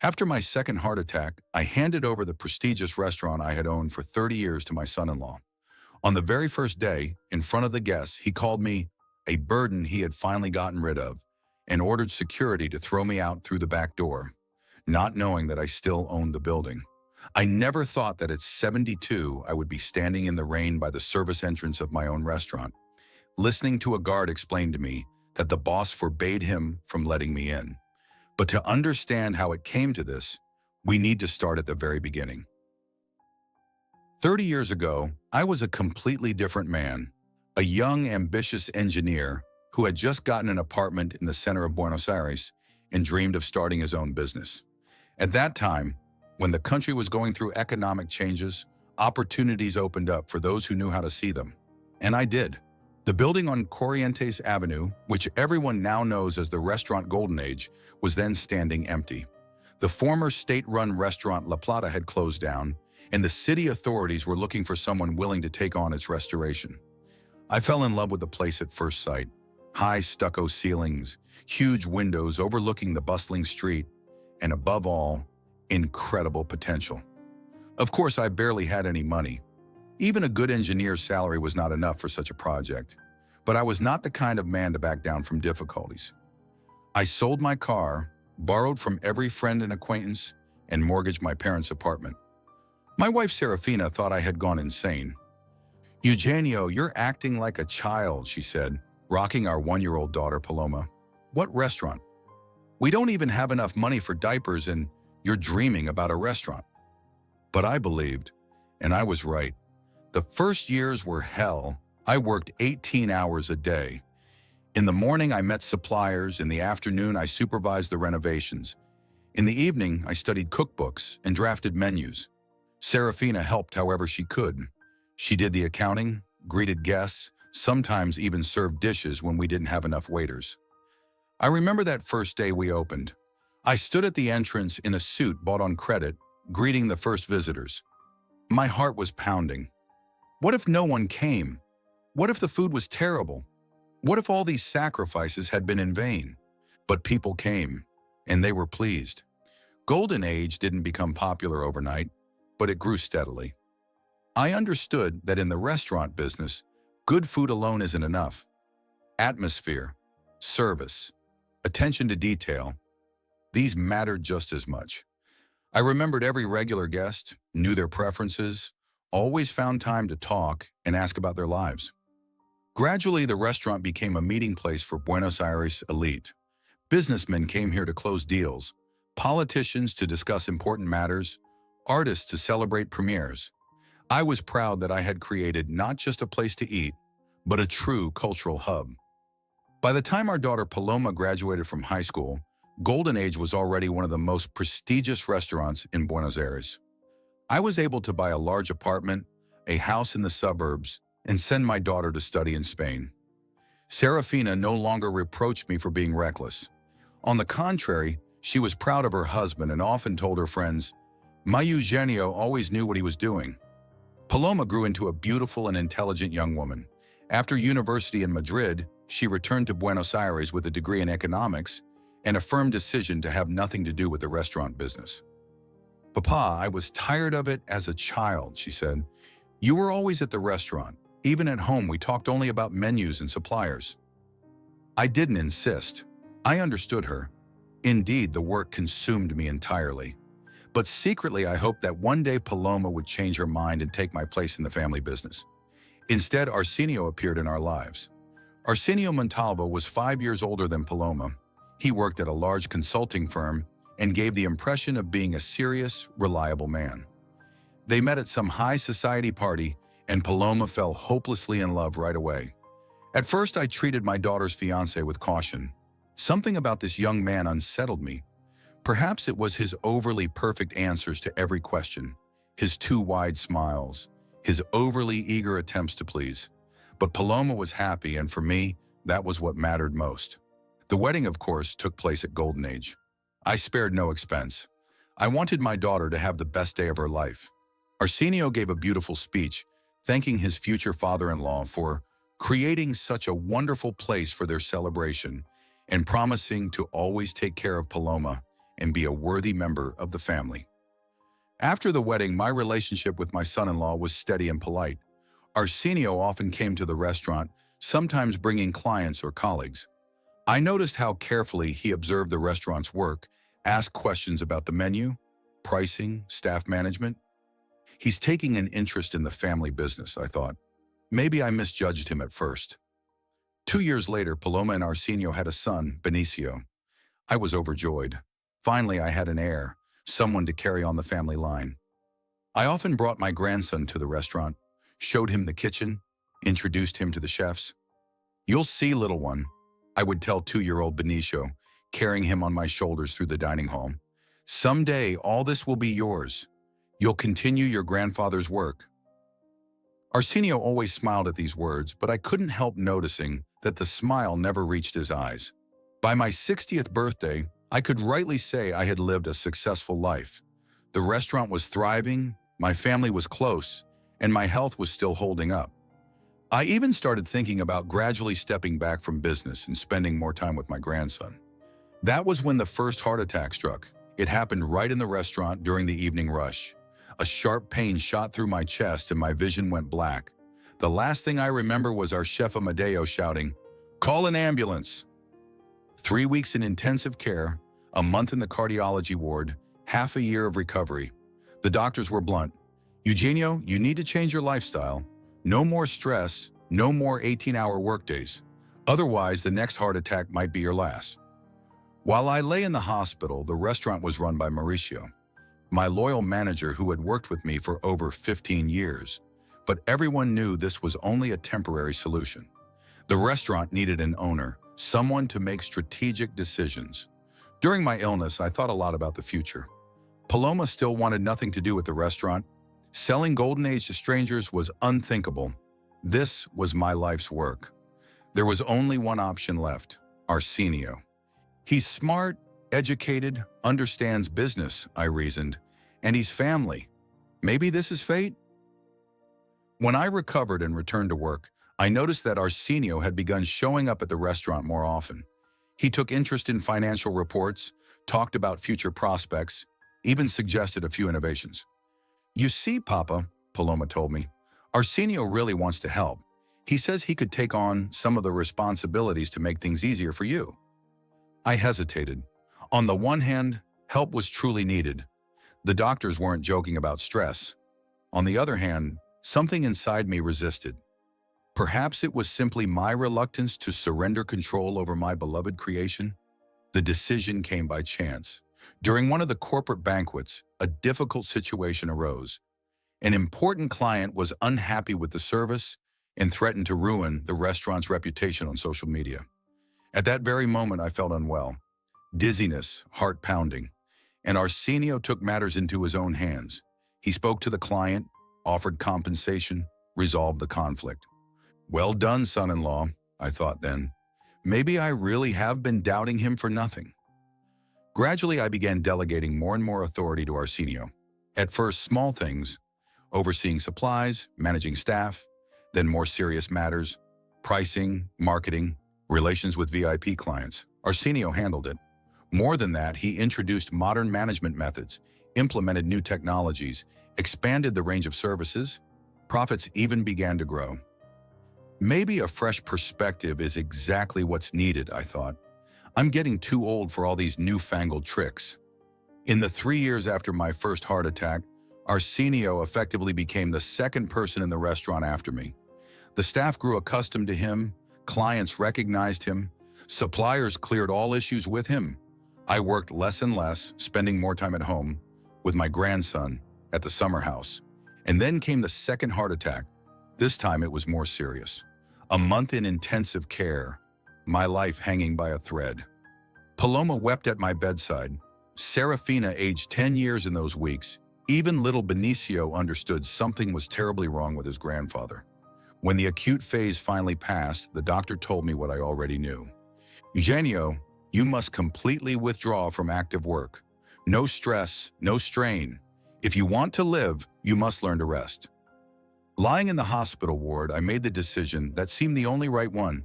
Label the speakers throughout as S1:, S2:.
S1: After my second heart attack, I handed over the prestigious restaurant I had owned for 30 years to my son-in-law. On the very first day, in front of the guests, he called me a burden he had finally gotten rid of and ordered security to throw me out through the back door, not knowing that I still owned the building. I never thought that at 72 I would be standing in the rain by the service entrance of my own restaurant, listening to a guard explain to me that the boss forbade him from letting me in. But to understand how it came to this, we need to start at the very beginning. 30 years ago, I was a completely different man, a young, ambitious engineer who had just gotten an apartment in the center of Buenos Aires and dreamed of starting his own business. At that time, when the country was going through economic changes, opportunities opened up for those who knew how to see them. And I did. The building on Corrientes Avenue, which everyone now knows as the Restaurant Golden Age, was then standing empty. The former state-run restaurant La Plata had closed down, and the city authorities were looking for someone willing to take on its restoration. I fell in love with the place at first sight. High stucco ceilings, huge windows overlooking the bustling street, and above all, incredible potential. Of course, I barely had any money. Even a good engineer's salary was not enough for such a project. But I was not the kind of man to back down from difficulties. I sold my car, borrowed from every friend and acquaintance, and mortgaged my parents' apartment. My wife Serafina thought I had gone insane. "Eugenio, you're acting like a child," she said, rocking our 1-year-old daughter Paloma. "What restaurant? We don't even have enough money for diapers and you're dreaming about a restaurant." But I believed, and I was right. The first years were hell. I worked 18 hours a day. In the morning, I met suppliers. In the afternoon, I supervised the renovations. In the evening, I studied cookbooks and drafted menus. Serafina helped however she could. She did the accounting, greeted guests, sometimes even served dishes when we didn't have enough waiters. I remember that first day we opened. I stood at the entrance in a suit bought on credit, greeting the first visitors. My heart was pounding. What if no one came? What if the food was terrible? What if all these sacrifices had been in vain? But people came, and they were pleased. Golden Age didn't become popular overnight, but it grew steadily. I understood that in the restaurant business, good food alone isn't enough. Atmosphere, service, attention to detail, these mattered just as much. I remembered every regular guest, knew their preferences, always found time to talk and ask about their lives. Gradually, the restaurant became a meeting place for Buenos Aires elite. Businessmen came here to close deals, politicians to discuss important matters, artists to celebrate premieres. I was proud that I had created not just a place to eat, but a true cultural hub. By the time our daughter Paloma graduated from high school, Golden Age was already one of the most prestigious restaurants in Buenos Aires. I was able to buy a large apartment, a house in the suburbs, and send my daughter to study in Spain. Serafina no longer reproached me for being reckless. On the contrary, she was proud of her husband and often told her friends, "My Eugenio always knew what he was doing." Paloma grew into a beautiful and intelligent young woman. After university in Madrid, she returned to Buenos Aires with a degree in economics and a firm decision to have nothing to do with the restaurant business. "Papa, I was tired of it as a child," she said. "You were always at the restaurant. Even at home, we talked only about menus and suppliers." I didn't insist. I understood her. Indeed, the work consumed me entirely. But secretly, I hoped that one day Paloma would change her mind and take my place in the family business. Instead, Arsenio appeared in our lives. Arsenio Montalvo was 5 years older than Paloma. He worked at a large consulting firm and gave the impression of being a serious, reliable man. They met at some high society party, and Paloma fell hopelessly in love right away. At first, I treated my daughter's fiancé with caution. Something about this young man unsettled me. Perhaps it was his overly perfect answers to every question, his too wide smiles, his overly eager attempts to please. But Paloma was happy, and for me, that was what mattered most. The wedding, of course, took place at Golden Age. I spared no expense. I wanted my daughter to have the best day of her life. Arsenio gave a beautiful speech, thanking his future father-in-law for creating such a wonderful place for their celebration and promising to always take care of Paloma and be a worthy member of the family. After the wedding, my relationship with my son-in-law was steady and polite. Arsenio often came to the restaurant, sometimes bringing clients or colleagues. I noticed how carefully he observed the restaurant's work, asked questions about the menu, pricing, staff management. He's taking an interest in the family business, I thought. Maybe I misjudged him at first. 2 years later, Paloma and Arsenio had a son, Benicio. I was overjoyed. Finally, I had an heir, someone to carry on the family line. I often brought my grandson to the restaurant, showed him the kitchen, introduced him to the chefs. "You'll see, little one," I would tell 2-year-old Benicio, carrying him on my shoulders through the dining hall. "Someday, all this will be yours. You'll continue your grandfather's work." Arsenio always smiled at these words, but I couldn't help noticing that the smile never reached his eyes. By my 60th birthday, I could rightly say I had lived a successful life. The restaurant was thriving, my family was close, and my health was still holding up. I even started thinking about gradually stepping back from business and spending more time with my grandson. That was when the first heart attack struck. It happened right in the restaurant during the evening rush. A sharp pain shot through my chest and my vision went black. The last thing I remember was our chef Amadeo shouting, "Call an ambulance!" 3 weeks in intensive care, a month in the cardiology ward, half a year of recovery. The doctors were blunt. "Eugenio, you need to change your lifestyle. No more stress, no more 18-hour workdays. Otherwise, the next heart attack might be your last." While I lay in the hospital, the restaurant was run by Mauricio, my loyal manager who had worked with me for over 15 years. But everyone knew this was only a temporary solution. The restaurant needed an owner, someone to make strategic decisions. During my illness, I thought a lot about the future. Paloma still wanted nothing to do with the restaurant. Selling Golden Age to strangers was unthinkable. This was my life's work. There was only one option left, Arsenio. He's smart, educated, understands business, I reasoned, and he's family. Maybe this is fate? When I recovered and returned to work, I noticed that Arsenio had begun showing up at the restaurant more often. He took interest in financial reports, talked about future prospects, even suggested a few innovations. "You see, Papa," Paloma told me, "Arsenio really wants to help. He says he could take on some of the responsibilities to make things easier for you." I hesitated. On the one hand, help was truly needed. The doctors weren't joking about stress. On the other hand, something inside me resisted. Perhaps it was simply my reluctance to surrender control over my beloved creation. The decision came by chance. During one of the corporate banquets, a difficult situation arose. An important client was unhappy with the service and threatened to ruin the restaurant's reputation on social media. At that very moment, I felt unwell. Dizziness, heart pounding. And Arsenio took matters into his own hands. He spoke to the client, offered compensation, resolved the conflict. "Well done, son-in-law," I thought then. Maybe I really have been doubting him for nothing. Gradually, I began delegating more and more authority to Arsenio. At first, small things, overseeing supplies, managing staff, then more serious matters, pricing, marketing, relations with VIP clients. Arsenio handled it. More than that, he introduced modern management methods, implemented new technologies, expanded the range of services. Profits even began to grow. Maybe a fresh perspective is exactly what's needed, I thought. I'm getting too old for all these newfangled tricks. In the 3 years after my first heart attack, Arsenio effectively became the second person in the restaurant after me. The staff grew accustomed to him, clients recognized him, suppliers cleared all issues with him. I worked less and less, spending more time at home, with my grandson, at the summer house. And then came the second heart attack. This time it was more serious. A month in intensive care, my life hanging by a thread. Paloma wept at my bedside. Serafina aged 10 years in those weeks. Even little Benicio understood something was terribly wrong with his grandfather. When the acute phase finally passed, the doctor told me what I already knew. "Eugenio, you must completely withdraw from active work. No stress, no strain. If you want to live, you must learn to rest." Lying in the hospital ward, I made the decision that seemed the only right one.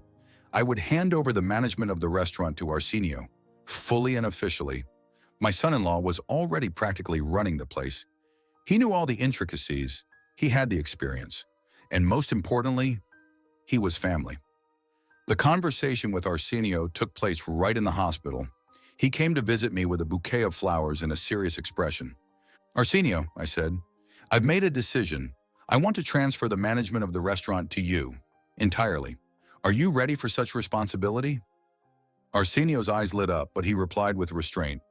S1: I would hand over the management of the restaurant to Arsenio, fully and officially. My son-in-law was already practically running the place. He knew all the intricacies, he had the experience, and most importantly, he was family. The conversation with Arsenio took place right in the hospital. He came to visit me with a bouquet of flowers and a serious expression. Arsenio, I said, I've made a decision. I want to transfer the management of the restaurant to you, entirely. Are you ready for such responsibility? Arsenio's eyes lit up, but he replied with restraint.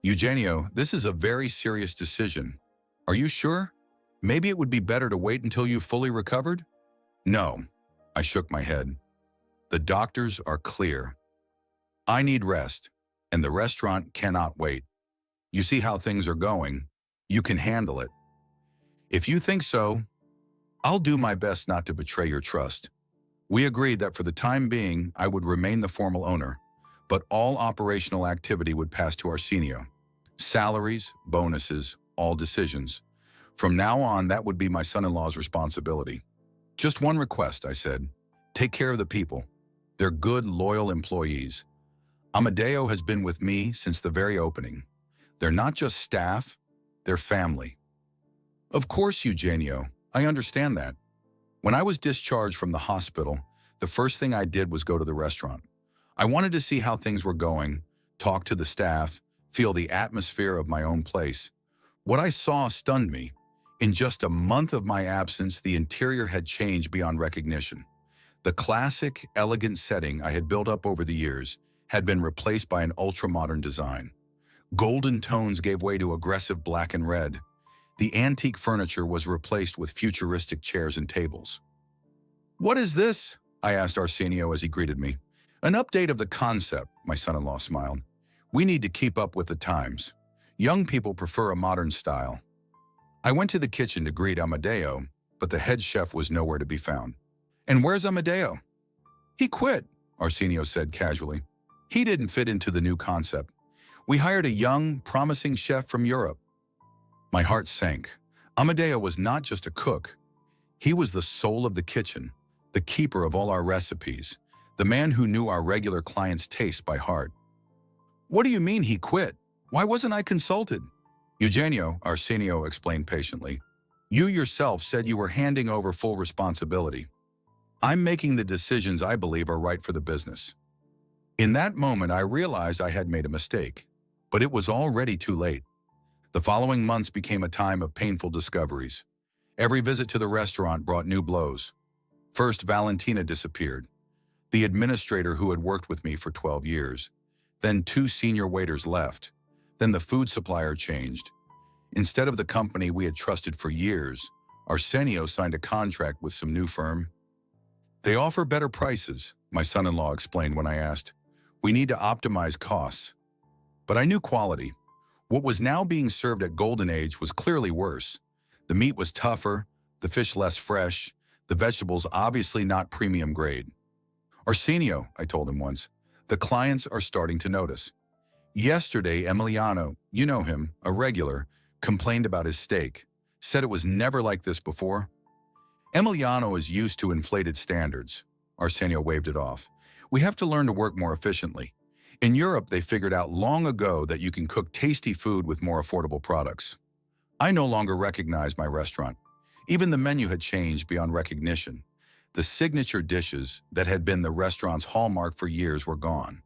S1: Eugenio, this is a very serious decision. Are you sure? Maybe it would be better to wait until you've fully recovered? No, I shook my head. The doctors are clear. I need rest, and the restaurant cannot wait. You see how things are going. You can handle it. If you think so, I'll do my best not to betray your trust. We agreed that for the time being, I would remain the formal owner, but all operational activity would pass to Arsenio. Salaries, bonuses, all decisions. From now on, that would be my son-in-law's responsibility. Just one request, I said. Take care of the people. They're good, loyal employees. Amedeo has been with me since the very opening. They're not just staff, they're family. Of course, Eugenio, I understand that. When I was discharged from the hospital, the first thing I did was go to the restaurant. I wanted to see how things were going, talk to the staff, feel the atmosphere of my own place. What I saw stunned me. In just a month of my absence, the interior had changed beyond recognition. The classic, elegant setting I had built up over the years had been replaced by an ultra-modern design. Golden tones gave way to aggressive black and red. The antique furniture was replaced with futuristic chairs and tables. What is this? I asked Arsenio as he greeted me. An update of the concept, my son-in-law smiled. We need to keep up with the times. Young people prefer a modern style. I went to the kitchen to greet Amedeo, but the head chef was nowhere to be found. And where's Amedeo? He quit, Arsenio said casually. He didn't fit into the new concept. We hired a young, promising chef from Europe. My heart sank. Amedeo was not just a cook. He was the soul of the kitchen, the keeper of all our recipes, the man who knew our regular clients' taste by heart. What do you mean he quit? Why wasn't I consulted? Eugenio, Arsenio explained patiently. You yourself said you were handing over full responsibility. I'm making the decisions I believe are right for the business. In that moment, I realized I had made a mistake, but it was already too late. The following months became a time of painful discoveries. Every visit to the restaurant brought new blows. First, Valentina disappeared, the administrator who had worked with me for 12 years. Then 2 senior waiters left. Then the food supplier changed. Instead of the company we had trusted for years, Arsenio signed a contract with some new firm. They offer better prices, my son-in-law explained when I asked. We need to optimize costs. But I knew quality. What was now being served at Golden Age was clearly worse. The meat was tougher, the fish less fresh, the vegetables obviously not premium grade. Arsenio, I told him once, the clients are starting to notice. Yesterday, Emiliano, you know him, a regular, complained about his steak, said it was never like this before. Emiliano is used to inflated standards. Arsenio waved it off. We have to learn to work more efficiently. In Europe, they figured out long ago that you can cook tasty food with more affordable products. I no longer recognized my restaurant. Even the menu had changed beyond recognition. The signature dishes that had been the restaurant's hallmark for years were gone.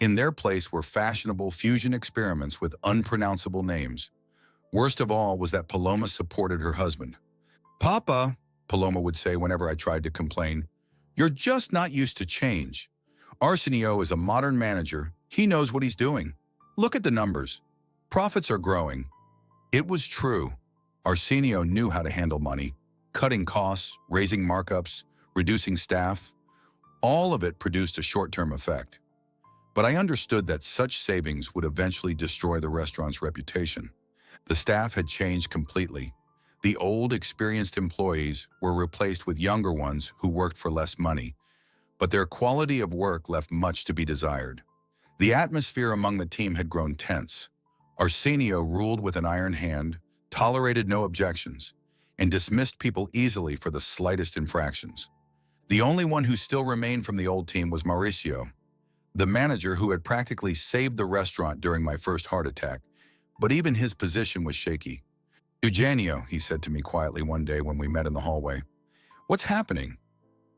S1: In their place were fashionable fusion experiments with unpronounceable names. Worst of all was that Paloma supported her husband. Papa, Paloma would say whenever I tried to complain, you're just not used to change. Arsenio is a modern manager. He knows what he's doing. Look at the numbers. Profits are growing. It was true. Arsenio knew how to handle money, cutting costs, raising markups, reducing staff. All of it produced a short-term effect. But I understood that such savings would eventually destroy the restaurant's reputation. The staff had changed completely. The old, experienced employees were replaced with younger ones who worked for less money, but their quality of work left much to be desired. The atmosphere among the team had grown tense. Arsenio ruled with an iron hand, tolerated no objections, and dismissed people easily for the slightest infractions. The only one who still remained from the old team was Mauricio, the manager who had practically saved the restaurant during my first heart attack. but even his position was shaky. "Eugenio," he said to me quietly one day when we met in the hallway, "what's happening?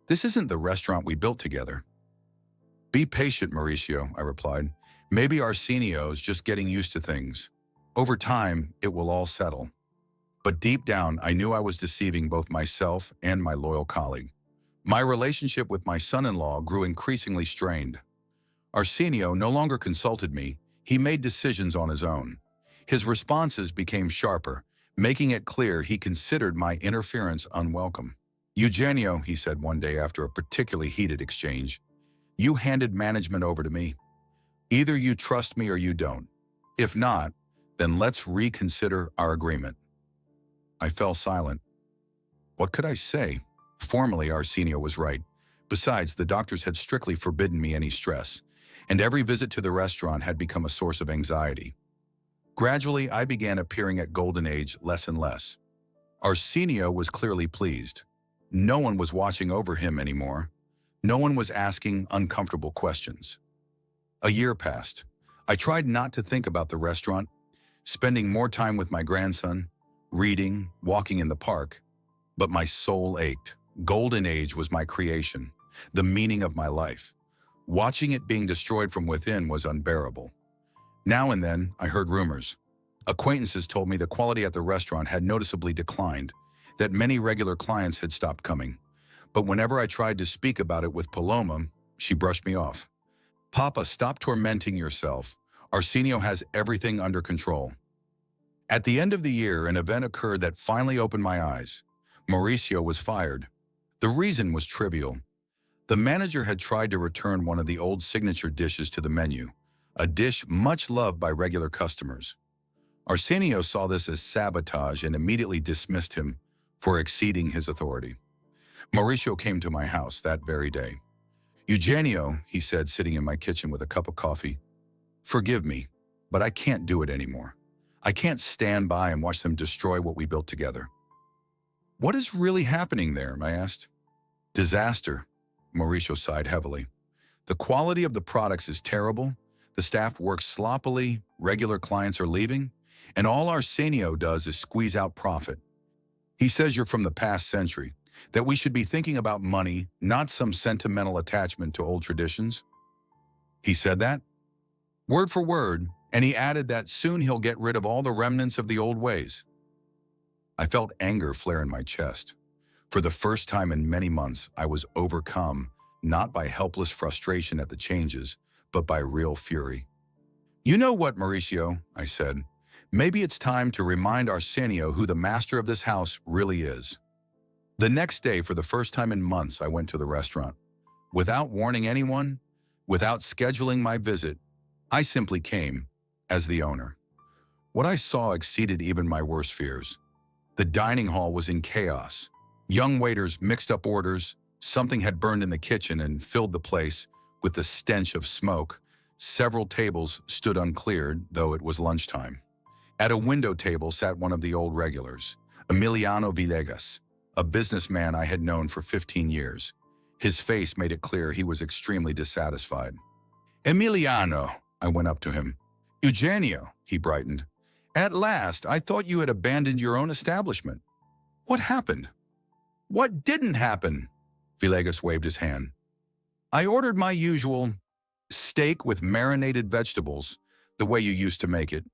S1: This isn't the restaurant we built together." "Be patient, Mauricio," I replied. "Maybe Arsenio's just getting used to things. Over time, it will all settle." But deep down, I knew I was deceiving both myself and my loyal colleague. My relationship with my son-in-law grew increasingly strained. Arsenio no longer consulted me, he made decisions on his own. His responses became sharper, making it clear he considered my interference unwelcome. "Eugenio," he said one day after a particularly heated exchange, "you handed management over to me. Either you trust me or you don't. If not, then let's reconsider our agreement." I fell silent. What could I say? Formally, Arsenio was right. Besides, the doctors had strictly forbidden me any stress, and every visit to the restaurant had become a source of anxiety. Gradually, I began appearing at Golden Age less and less. Arsenio was clearly pleased. No one was watching over him anymore. No one was asking uncomfortable questions. A year passed. I tried not to think about the restaurant, spending more time with my grandson, reading, walking in the park, but my soul ached. Golden Age was my creation, the meaning of my life. Watching it being destroyed from within was unbearable. Now and then, I heard rumors. Acquaintances told me the quality at the restaurant had noticeably declined, that many regular clients had stopped coming. But whenever I tried to speak about it with Paloma, she brushed me off. "Papa, stop tormenting yourself. Arsenio has everything under control." At the end of the year, an event occurred that finally opened my eyes. Mauricio was fired. The reason was trivial. The manager had tried to return one of the old signature dishes to the menu, a dish much loved by regular customers. Arsenio saw this as sabotage and immediately dismissed him for exceeding his authority. Mauricio came to my house that very day. "Eugenio," he said, sitting in my kitchen with a cup of coffee, "forgive me, but I can't do it anymore. I can't stand by and watch them destroy what we built together." "What is really happening there?" I asked. "Disaster," Mauricio sighed heavily. "The quality of the products is terrible, the staff works sloppily, regular clients are leaving, and all Arsenio does is squeeze out profit. He says you're from the past century, that we should be thinking about money, not some sentimental attachment to old traditions." "He said that?" "Word for word, and he added that soon he'll get rid of all the remnants of the old ways." I felt anger flare in my chest. For the first time in many months, I was overcome, not by helpless frustration at the changes, but by real fury. "You know what, Mauricio," I said, "maybe it's time to remind Arsenio who the master of this house really is." The next day, for the first time in months, I went to the restaurant. Without warning anyone, without scheduling my visit, I simply came as the owner. What I saw exceeded even my worst fears. The dining hall was in chaos. Young waiters mixed up orders, something had burned in the kitchen and filled the place with the stench of smoke. Several tables stood uncleared, though it was lunchtime. At a window table sat one of the old regulars, Emiliano Villegas, a businessman I had known for 15 years. His face made it clear he was extremely dissatisfied. "Emiliano," I went up to him. "Eugenio," he brightened. "At last, I thought you had abandoned your own establishment. What happened?" "What didn't happen?" Villegas waved his hand. "I ordered my usual steak with marinated vegetables, the way you used to make it,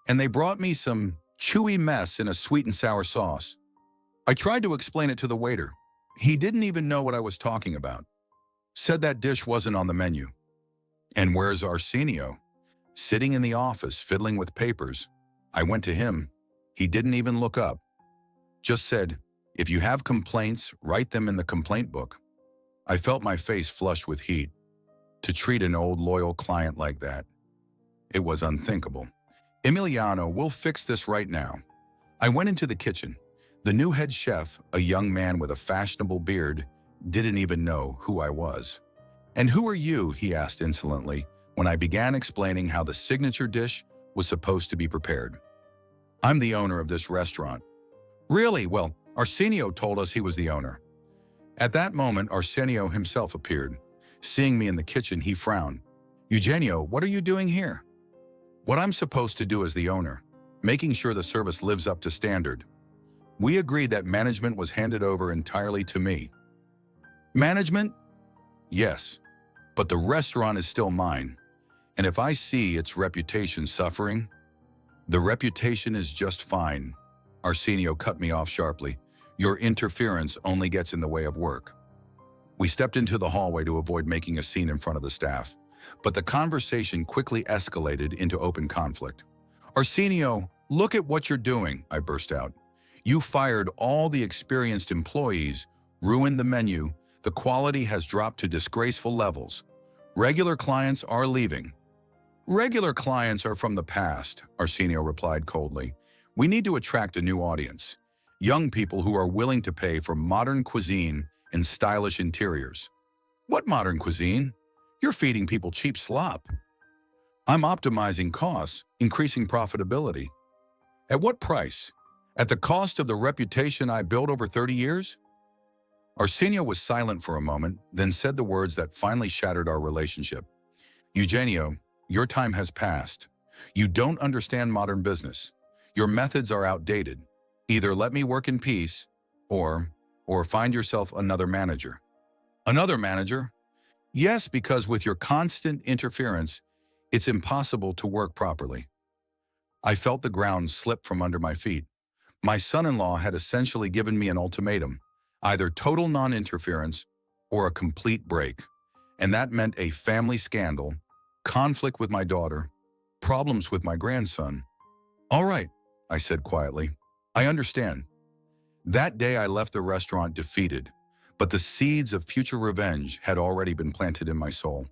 S1: and they brought me some chewy mess in a sweet and sour sauce. I tried to explain it to the waiter. He didn't even know what I was talking about. Said that dish wasn't on the menu." "And where's Arsenio?" "Sitting in the office, fiddling with papers. I went to him. He didn't even look up. Just said, 'If you have complaints, write them in the complaint book.'" I felt my face flush with heat. To treat an old loyal client like that, it was unthinkable. "Emiliano, we'll fix this right now." I went into the kitchen. The new head chef, a young man with a fashionable beard, didn't even know who I was. "And who are you?" he asked insolently when I began explaining how the signature dish was supposed to be prepared. "I'm the owner of this restaurant." "Really? Well, Arsenio told us he was the owner." At that moment, Arsenio himself appeared. Seeing me in the kitchen, he frowned. "Eugenio, what are you doing here?" "What I'm supposed to do as the owner. making sure the service lives up to standard. We agreed that management was handed over entirely to me. Management? Yes, but the restaurant is still mine. And if I see its reputation suffering, the reputation is just fine. Arsenio cut me off sharply. Your interference only gets in the way of work. We stepped into the hallway to avoid making a scene in front of the staff, but the conversation quickly escalated into open conflict. Arsenio, look at what you're doing, I burst out. You fired all the experienced employees, ruined the menu, the quality has dropped to disgraceful levels. Regular clients are leaving. Regular clients are from the past, Arsenio replied coldly. We need to attract a new audience. Young people who are willing to pay for modern cuisine and stylish interiors. What modern cuisine? You're feeding people cheap slop. I'm optimizing costs, increasing profitability. At what price? At the cost of the reputation I built over 30 years? Arsenio was silent for a moment, then said the words that finally shattered our relationship. Eugenio, your time has passed. You don't understand modern business. Your methods are outdated. Either let me work in peace, or find yourself another manager. Another manager? Yes, because with your constant interference, it's impossible to work properly. I felt the ground slip from under my feet. My son-in-law had essentially given me an ultimatum, either total non-interference or a complete break. And that meant a family scandal, conflict with my daughter, problems with my grandson. All right, I said quietly. I understand. That day I left the restaurant defeated, but the seeds of future revenge had already been planted in my soul.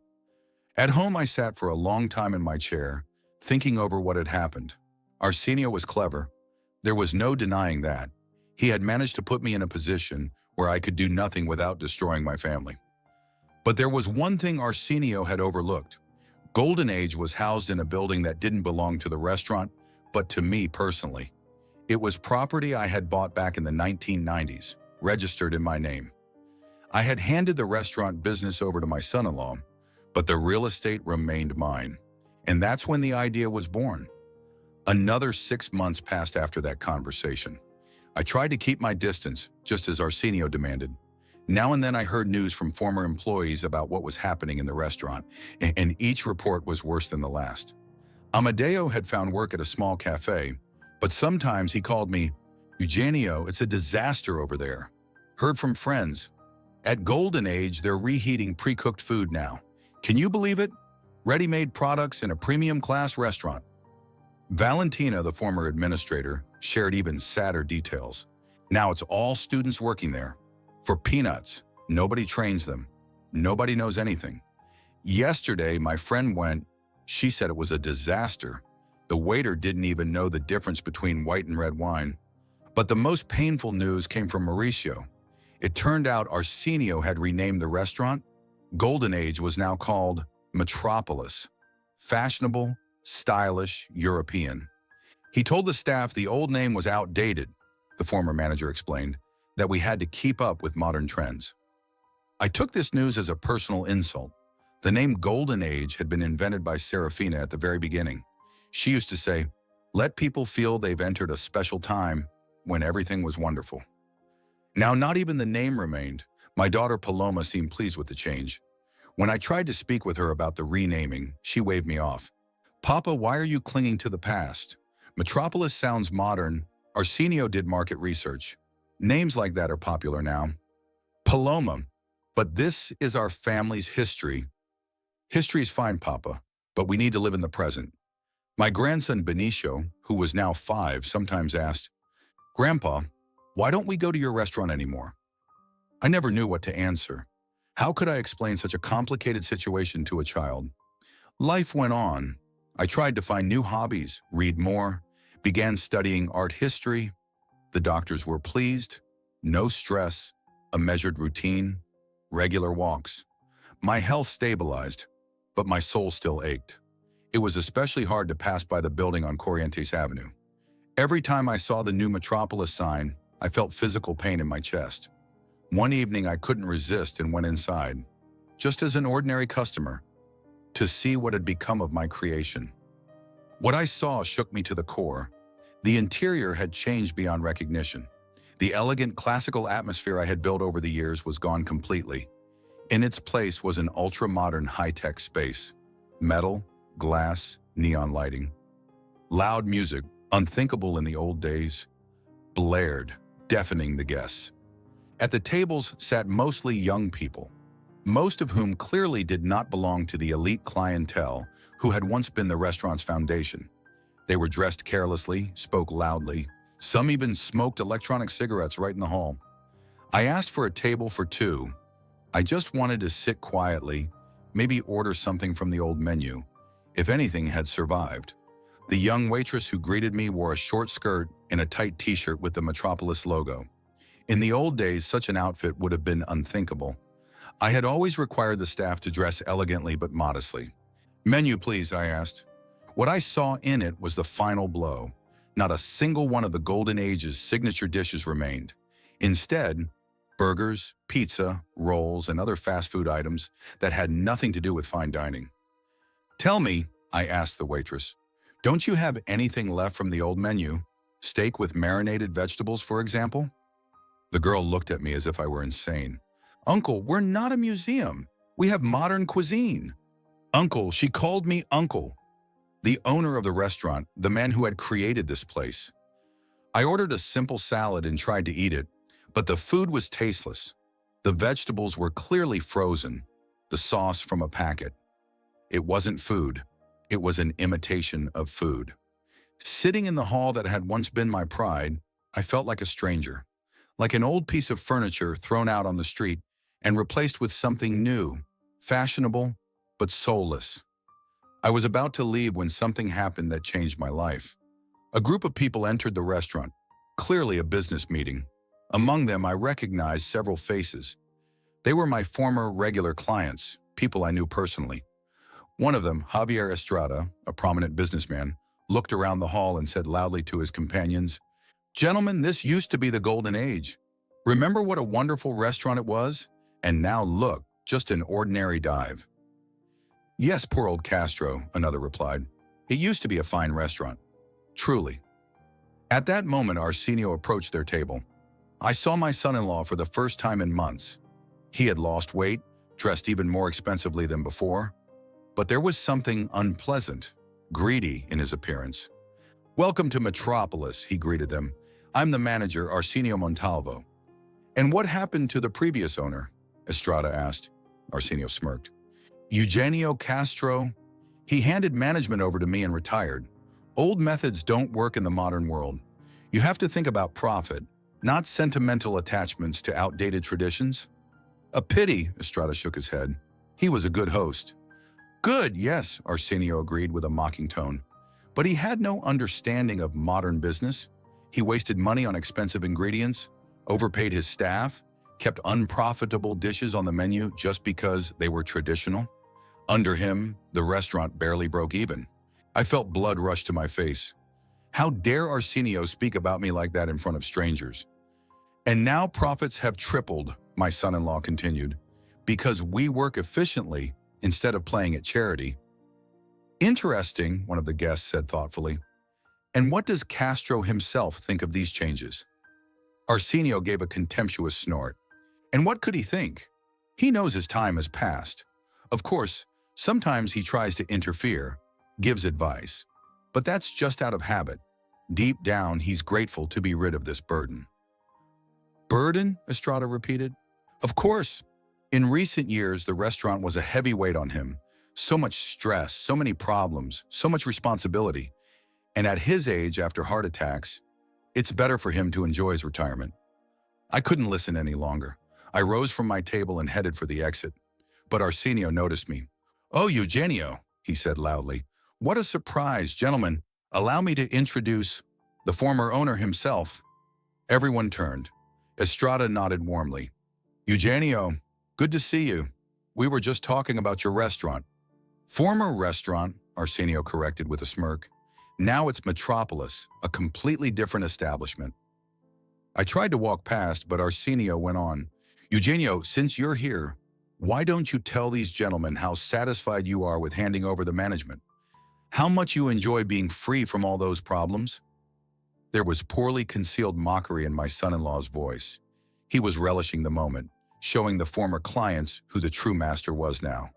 S1: At home I sat for a long time in my chair, thinking over what had happened. Arsenio was clever. There was no denying that. He had managed to put me in a position where I could do nothing without destroying my family. But there was one thing Arsenio had overlooked. Golden Age was housed in a building that didn't belong to the restaurant, but to me personally. It was property I had bought back in the 1990s, registered in my name. I had handed the restaurant business over to my son-in-law, but the real estate remained mine. And that's when the idea was born. Another 6 months passed after that conversation. I tried to keep my distance, just as Arsenio demanded. Now and then I heard news from former employees about what was happening in the restaurant, and each report was worse than the last. Amadeo had found work at a small cafe, but sometimes he called me, Eugenio, it's a disaster over there. Heard from friends. At Golden Age, they're reheating pre-cooked food now. Can you believe it? Ready-made products in a premium class restaurant. Valentina, the former administrator, shared even sadder details. Now it's all students working there. For peanuts, nobody trains them. Nobody knows anything. Yesterday, my friend went. She said it was a disaster. The waiter didn't even know the difference between white and red wine. But the most painful news came from Mauricio. It turned out Arsenio had renamed the restaurant. Golden Age was now called Metropolis. Fashionable, stylish, European. He told the staff the old name was outdated, the former manager explained, that we had to keep up with modern trends. I took this news as a personal insult. The name Golden Age had been invented by Serafina at the very beginning. She used to say, let people feel they've entered a special time when everything was wonderful. Now, not even the name remained. My daughter Paloma seemed pleased with the change. When I tried to speak with her about the renaming, she waved me off. Papa, why are you clinging to the past? Metropolis sounds modern. Arsenio did market research. Names like that are popular now. Paloma, but this is our family's history. History's fine, Papa, but we need to live in the present. My grandson Benicio, who was now 5, sometimes asked, Grandpa, why don't we go to your restaurant anymore? I never knew what to answer. How could I explain such a complicated situation to a child? Life went on. I tried to find new hobbies, read more, began studying art history. The doctors were pleased. No stress, a measured routine, regular walks. My health stabilized, but my soul still ached. It was especially hard to pass by the building on Corrientes Avenue. Every time I saw the new Metropolis sign, I felt physical pain in my chest. One evening I couldn't resist and went inside, just as an ordinary customer, to see what had become of my creation. What I saw shook me to the core. The interior had changed beyond recognition. The elegant, classical atmosphere I had built over the years was gone completely. In its place was an ultra-modern, high-tech space. Metal, glass, neon lighting. Loud music, unthinkable in the old days, blared, deafening the guests. At the tables sat mostly young people, most of whom clearly did not belong to the elite clientele who had once been the restaurant's foundation. They were dressed carelessly, spoke loudly. Some even smoked electronic cigarettes right in the hall. I asked for a table for two. I just wanted to sit quietly, maybe order something from the old menu, if anything had survived. The young waitress who greeted me wore a short skirt and a tight t-shirt with the Metropolis logo. In the old days, such an outfit would have been unthinkable. I had always required the staff to dress elegantly but modestly. "Menu, please," I asked. What I saw in it was the final blow. Not a single one of the Golden Age's signature dishes remained. Instead, burgers, pizza, rolls, and other fast food items that had nothing to do with fine dining. "Tell me," I asked the waitress, "don't you have anything left from the old menu? Steak with marinated vegetables, for example?" The girl looked at me as if I were insane. "Uncle, we're not a museum. We have modern cuisine." "Uncle," she called me uncle. The owner of the restaurant, the man who had created this place. I ordered a simple salad and tried to eat it, but the food was tasteless. The vegetables were clearly frozen, the sauce from a packet. It wasn't food. It was an imitation of food. Sitting in the hall that had once been my pride, I felt like a stranger, like an old piece of furniture thrown out on the street and replaced with something new, fashionable, but soulless. I was about to leave when something happened that changed my life. A group of people entered the restaurant, clearly a business meeting. Among them, I recognized several faces. They were my former regular clients, people I knew personally. One of them, Javier Estrada, a prominent businessman, looked around the hall and said loudly to his companions, "Gentlemen, this used to be the Golden Age. Remember what a wonderful restaurant it was? And now look, just an ordinary dive." "Yes, poor old Castro," another replied. "It used to be a fine restaurant. Truly." At that moment, Arsenio approached their table. I saw my son-in-law for the first time in months. He had lost weight, dressed even more expensively than before. But there was something unpleasant, greedy in his appearance. "Welcome to Metropolis," he greeted them. "I'm the manager, Arsenio Montalvo." "And what happened to the previous owner?" Estrada asked. Arsenio smirked. "Eugenio Castro, he handed management over to me and retired. Old methods don't work in the modern world. You have to think about profit, not sentimental attachments to outdated traditions." "A pity," Estrada shook his head. "He was a good host." "Good, yes," Arsenio agreed with a mocking tone. "But he had no understanding of modern business. He wasted money on expensive ingredients, overpaid his staff, kept unprofitable dishes on the menu just because they were traditional. Under him, the restaurant barely broke even. I felt blood rush to my face. How dare Arsenio speak about me like that in front of strangers? "And now profits have tripled," my son-in-law continued, "because we work efficiently instead of playing at charity." "Interesting," one of the guests said thoughtfully. "And what does Castro himself think of these changes?" Arsenio gave a contemptuous snort. And what could he think? He knows his time has passed. Of course, sometimes he tries to interfere, gives advice. But that's just out of habit. Deep down, he's grateful to be rid of this burden. "Burden?" Estrada repeated. "Of course. In recent years, the restaurant was a heavy weight on him. So much stress, so many problems, so much responsibility. And at his age, after heart attacks, it's better for him to enjoy his retirement." I couldn't listen any longer. I rose from my table and headed for the exit. But Arsenio noticed me. "Oh, Eugenio," he said loudly. "What a surprise, gentlemen. Allow me to introduce the former owner himself." Everyone turned. Estrada nodded warmly. "Eugenio, good to see you. We were just talking about your restaurant." "Former restaurant," Arsenio corrected with a smirk. "Now it's Metropolis, a completely different establishment." I tried to walk past, but Arsenio went on. "Eugenio, since you're here, why don't you tell these gentlemen how satisfied you are with handing over the management? How much you enjoy being free from all those problems?" There was poorly concealed mockery in my son-in-law's voice. He was relishing the moment, showing the former clients who the true master was now.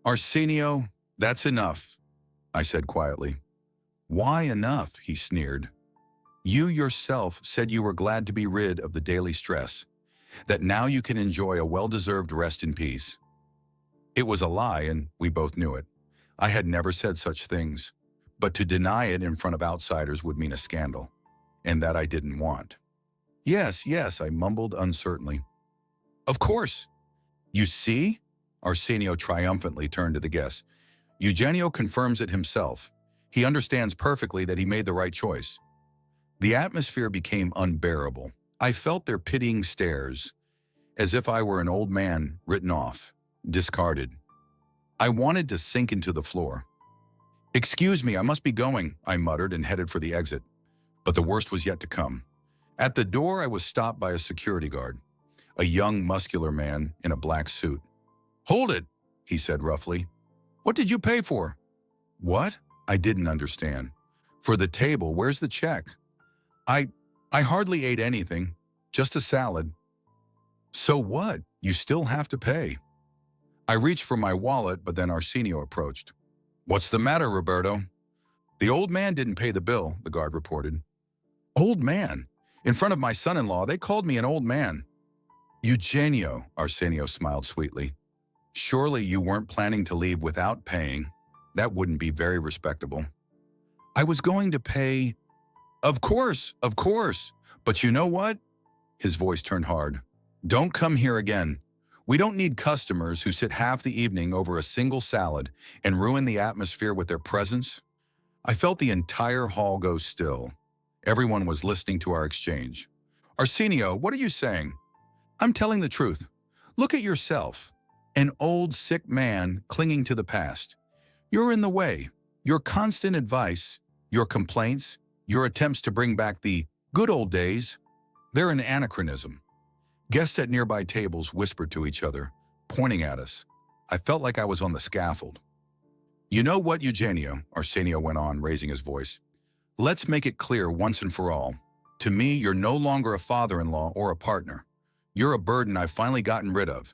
S1: "Arsenio, that's enough," I said quietly. "Why enough?" he sneered. "You yourself said you were glad to be rid of the daily stress, that now you can enjoy a well-deserved rest in peace." It was a lie, and we both knew it. I had never said such things, but to deny it in front of outsiders would mean a scandal, and that I didn't want. "Yes, yes," I mumbled uncertainly. "Of course. You see?" Arsenio triumphantly turned to the guests. "Eugenio confirms it himself. He understands perfectly that he made the right choice." The atmosphere became unbearable. I felt their pitying stares, as if I were an old man written off, discarded. I wanted to sink into the floor. "Excuse me, I must be going," I muttered and headed for the exit. But the worst was yet to come. At the door, I was stopped by a security guard, a young, muscular man in a black suit. "Hold it," he said roughly. "What did you pay for?" "What?" I didn't understand. "For the table, where's the check?" I hardly ate anything, just a salad." "So what? You still have to pay." I reached for my wallet, but then Arsenio approached. "What's the matter, Roberto?" "The old man didn't pay the bill," the guard reported. "Old man? In front of my son-in-law, they called me an old man." "Eugenio," Arsenio smiled sweetly. "Surely you weren't planning to leave without paying. That wouldn't be very respectable." "I was going to pay—" Of course, but you know what?" His voice turned hard. "Don't come here again. We don't need customers who sit half the evening over a single salad and ruin the atmosphere with their presence." I felt the entire hall go still. Everyone was listening to our exchange. "Arsenio, what are you saying?" "I'm telling the truth. Look at yourself. An old, sick man clinging to the past. You're in the way. Your constant advice, your complaints, your attempts to bring back the good old days, they're an anachronism." Guests at nearby tables whispered to each other, pointing at us. I felt like I was on the scaffold. "You know what, Eugenio," Arsenio went on, raising his voice. "Let's make it clear once and for all. To me, you're no longer a father-in-law or a partner. You're a burden I've finally gotten rid of.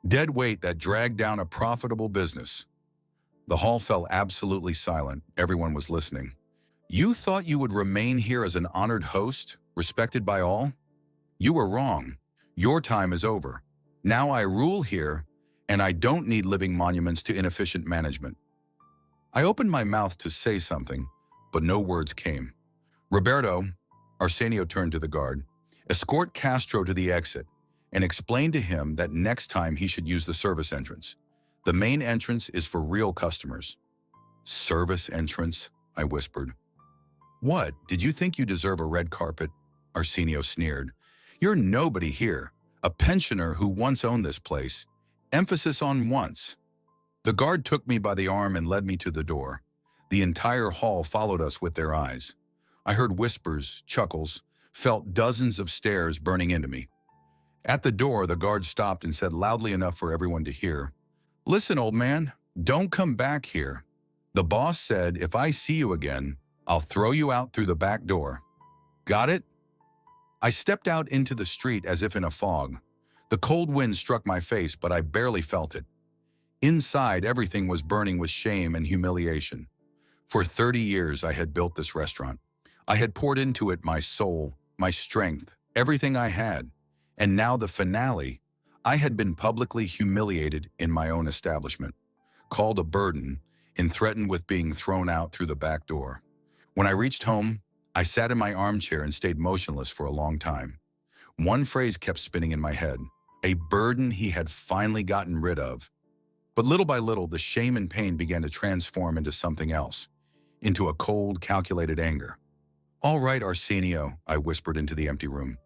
S1: Dead weight that dragged down a profitable business." The hall fell absolutely silent. Everyone was listening. "You thought you would remain here as an honored host, respected by all? You were wrong. Your time is over. Now I rule here, and I don't need living monuments to inefficient management." I opened my mouth to say something, but no words came. "Roberto," Arsenio turned to the guard, "escort Castro to the exit and explain to him that next time he should use the service entrance. The main entrance is for real customers." "Service entrance?" I whispered. "What, did you think you deserve a red carpet?" Arsenio sneered. "You're nobody here, a pensioner who once owned this place. Emphasis on once." The guard took me by the arm and led me to the door. The entire hall followed us with their eyes. I heard whispers, chuckles, felt dozens of stares burning into me. At the door, the guard stopped and said loudly enough for everyone to hear, "Listen, old man, don't come back here. The boss said if I see you again, I'll throw you out through the back door. Got it?" I stepped out into the street as if in a fog. The cold wind struck my face, but I barely felt it. Inside, everything was burning with shame and humiliation. For 30 years, I had built this restaurant. I had poured into it my soul, my strength, everything I had. And now the finale, I had been publicly humiliated in my own establishment, called a burden, and threatened with being thrown out through the back door. When I reached home, I sat in my armchair and stayed motionless for a long time. One phrase kept spinning in my head, a burden he had finally gotten rid of. But little by little, the shame and pain began to transform into something else, into a cold, calculated anger. "All right, Arsenio," I whispered into the empty room.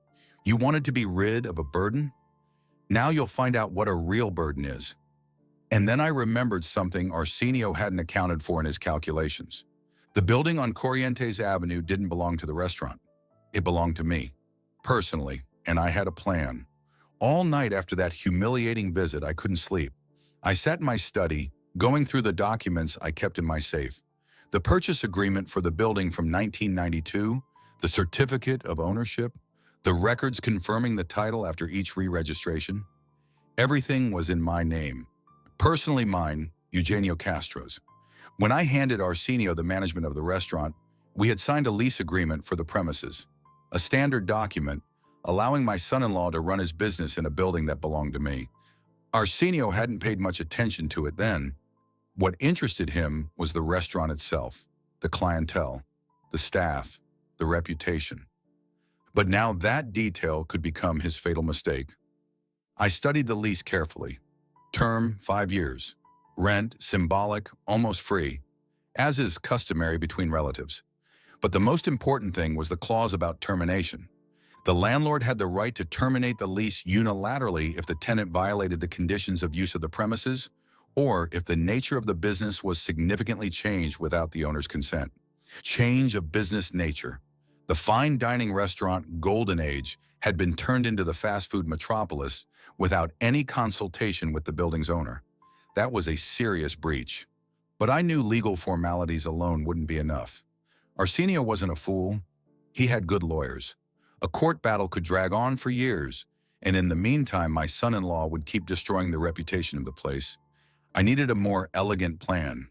S1: "You wanted to be rid of a burden? Now you'll find out what a real burden is." And then I remembered something Arsenio hadn't accounted for in his calculations. The building on Corrientes Avenue didn't belong to the restaurant. It belonged to me, personally, and I had a plan. All night after that humiliating visit, I couldn't sleep. I sat in my study, going through the documents I kept in my safe. The purchase agreement for the building from 1992, the certificate of ownership, the records confirming the title after each re-registration. Everything was in my name. Personally mine, Eugenio Castro's. When I handed Arsenio the management of the restaurant, we had signed a lease agreement for the premises, a standard document allowing my son-in-law to run his business in a building that belonged to me. Arsenio hadn't paid much attention to it then. What interested him was the restaurant itself, the clientele, the staff, the reputation. But now that detail could become his fatal mistake. I studied the lease carefully. Term, 5 years. Rent, symbolic, almost free, as is customary between relatives. But the most important thing was the clause about termination. The landlord had the right to terminate the lease unilaterally if the tenant violated the conditions of use of the premises, or if the nature of the business was significantly changed without the owner's consent. Change of business nature. The fine dining restaurant Golden Age had been turned into the fast food metropolis without any consultation with the building's owner. That was a serious breach. But I knew legal formalities alone wouldn't be enough. Arsenio wasn't a fool. He had good lawyers. A court battle could drag on for years, and in the meantime, my son-in-law would keep destroying the reputation of the place. I needed a more elegant plan.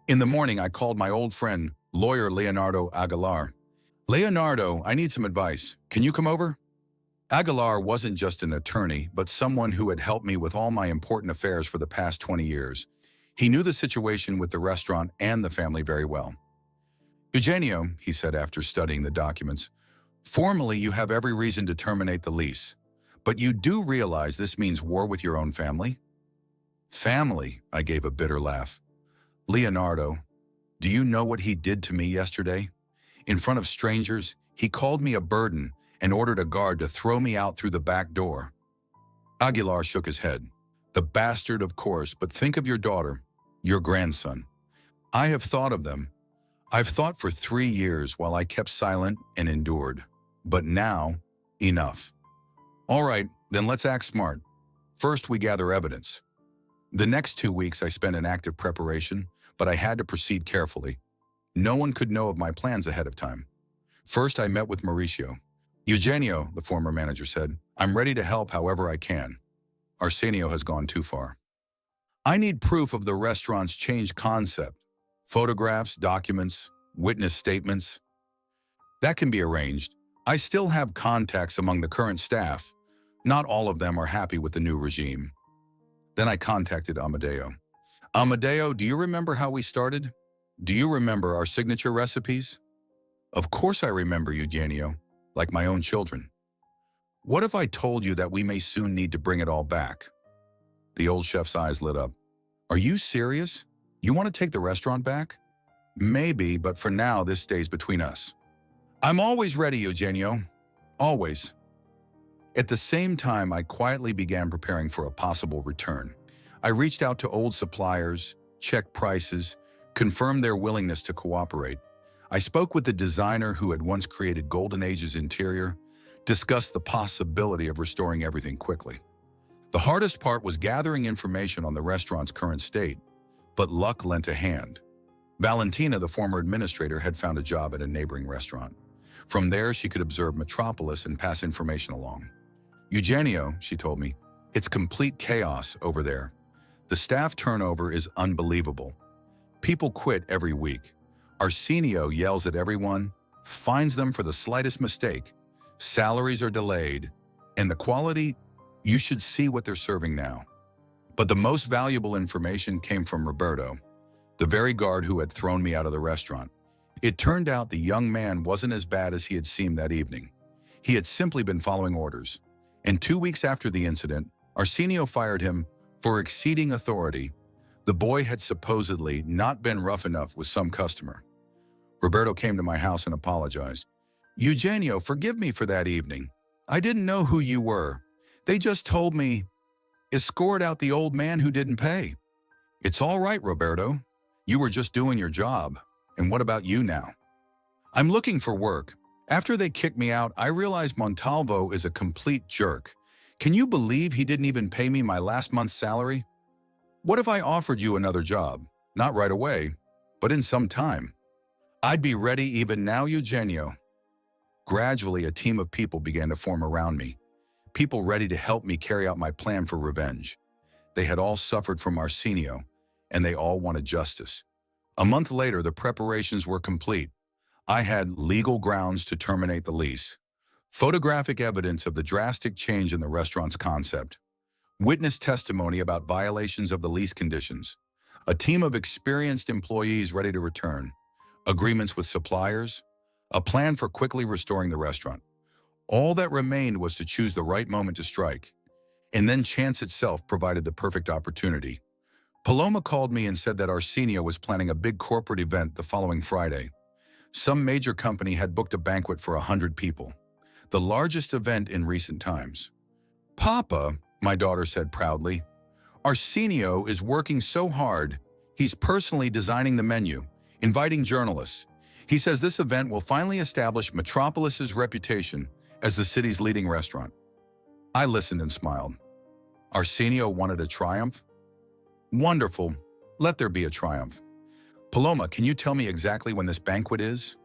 S1: In the morning, I called my old friend, lawyer Leonardo Aguilar. Leonardo, I need some advice. Can you come over? Aguilar wasn't just an attorney, but someone who had helped me with all my important affairs for the past 20 years. He knew the situation with the restaurant and the family very well. Eugenio, he said after studying the documents, formally you have every reason to terminate the lease, but you do realize this means war with your own family? Family, I gave a bitter laugh. Leonardo, do you know what he did to me yesterday? In front of strangers, he called me a burden and ordered a guard to throw me out through the back door. Aguilar shook his head. The bastard, of course, but think of your daughter, your grandson. I have thought of them. I've thought for 3 years while I kept silent and endured. But now, enough. All right, then let's act smart. First, we gather evidence. The next 2 weeks I spent in active preparation, but I had to proceed carefully. No one could know of my plans ahead of time. First, I met with Mauricio. Eugenio, the former manager said, I'm ready to help however I can. Arsenio has gone too far. I need proof of the restaurant's changed concept. Photographs, documents, witness statements. That can be arranged. I still have contacts among the current staff. Not all of them are happy with the new regime. Then I contacted Amadeo. Amadeo, do you remember how we started? Do you remember our signature recipes? Of course I remember, Eugenio, like my own children. What if I told you that we may soon need to bring it all back? The old chef's eyes lit up. Are you serious? You want to take the restaurant back? Maybe, but for now, this stays between us. I'm always ready, Eugenio. Always. At the same time, I quietly began preparing for a possible return. I reached out to old suppliers, checked prices, confirmed their willingness to cooperate. I spoke with the designer who had once created Golden Age's interior, discussed the possibility of restoring everything quickly. The hardest part was gathering information on the restaurant's current state, but luck lent a hand. Valentina, the former administrator, had found a job at a neighboring restaurant. From there, she could observe Metropolis and pass information along. Eugenio, she told me, it's complete chaos over there. The staff turnover is unbelievable. People quit every week. Arsenio yells at everyone, fines them for the slightest mistake. Salaries are delayed, and the quality, you should see what they're serving now. But the most valuable information came from Roberto, the very guard who had thrown me out of the restaurant. It turned out the young man wasn't as bad as he had seemed that evening. He had simply been following orders. And 2 weeks after the incident, Arsenio fired him for exceeding authority. The boy had supposedly not been rough enough with some customer. Roberto came to my house and apologized. Eugenio, forgive me for that evening. I didn't know who you were. They just told me, escort out the old man who didn't pay. It's all right, Roberto. You were just doing your job. And what about you now? I'm looking for work. After they kicked me out, I realized Montalvo is a complete jerk. Can you believe he didn't even pay me my last month's salary? What if I offered you another job? Not right away, but in some time. I'd be ready even now, Eugenio. Gradually, a team of people began to form around me, people ready to help me carry out my plan for revenge. They had all suffered from Arsenio, and they all wanted justice. A month later, the preparations were complete. I had legal grounds to terminate the lease, photographic evidence of the drastic change in the restaurant's concept, witness testimony about violations of the lease conditions, a team of experienced employees ready to return, agreements with suppliers, a plan for quickly restoring the restaurant. All that remained was to choose the right moment to strike, and then chance itself provided the perfect opportunity. Paloma called me and said that Arsenio was planning a big corporate event the following Friday. Some major company had booked a banquet for 100 people, the largest event in recent times. "Papa," my daughter said proudly, "Arsenio is working so hard. He's personally designing the menu, inviting journalists. He says this event will finally establish Metropolis's reputation as the city's leading restaurant." I listened and smiled. Arsenio wanted a triumph? Wonderful. Let there be a triumph. "Paloma, can you tell me exactly when this banquet is?"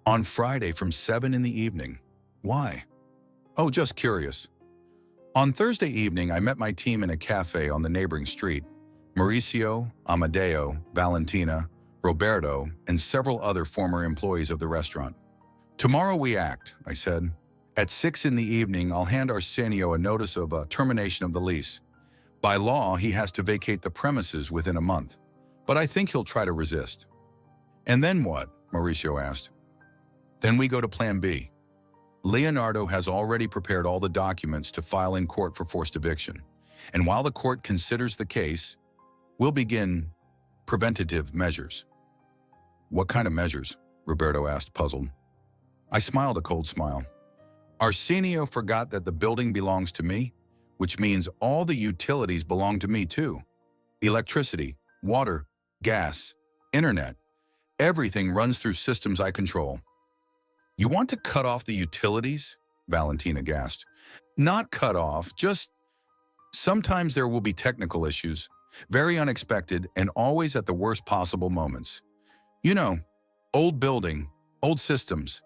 S1: "On Friday from 7 in the evening. Why?" "Oh, just curious." On Thursday evening, I met my team in a cafe on the neighboring street. Mauricio, Amadeo, Valentina, Roberto, and several other former employees of the restaurant. "Tomorrow we act," I said. "At 6 in the evening, I'll hand Arsenio a notice of termination of the lease. By law, he has to vacate the premises within a month, but I think he'll try to resist." "And then what?" Mauricio asked. "Then we go to Plan B. Leonardo has already prepared all the documents to file in court for forced eviction, and while the court considers the case, we'll begin preventative measures." "What kind of measures?" Roberto asked, puzzled. I smiled a cold smile. "Arsenio forgot that the building belongs to me, which means all the utilities belong to me too. Electricity, water, gas, internet, everything runs through systems I control." "You want to cut off the utilities?" Valentina gasped. "Not cut off, just sometimes there will be technical issues, very unexpected and always at the worst possible moments. You know, old building, old systems,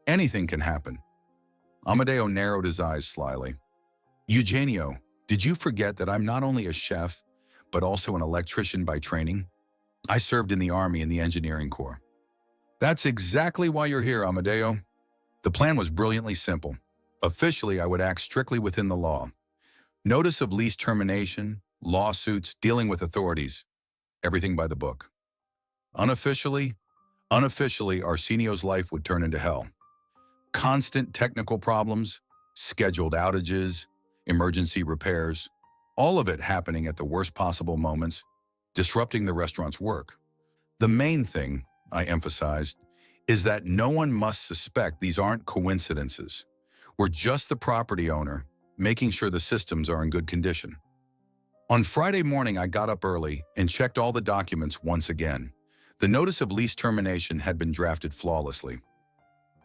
S1: anything can happen." Amadeo narrowed his eyes slyly. "Eugenio, did you forget that I'm not only a chef, but also an electrician by training? I served in the Army in the Engineering Corps." "That's exactly why you're here, Amadeo." The plan was brilliantly simple. Officially, I would act strictly within the law. Notice of lease termination, lawsuits, dealing with authorities, everything by the book. Unofficially, Arsenio's life would turn into hell. Constant technical problems, scheduled outages, emergency repairs, all of it happening at the worst possible moments, disrupting the restaurant's work. The main thing, I emphasized, is that no one must suspect these aren't coincidences. We're just the property owner, making sure the systems are in good condition. On Friday morning, I got up early and checked all the documents once again. The notice of lease termination had been drafted flawlessly.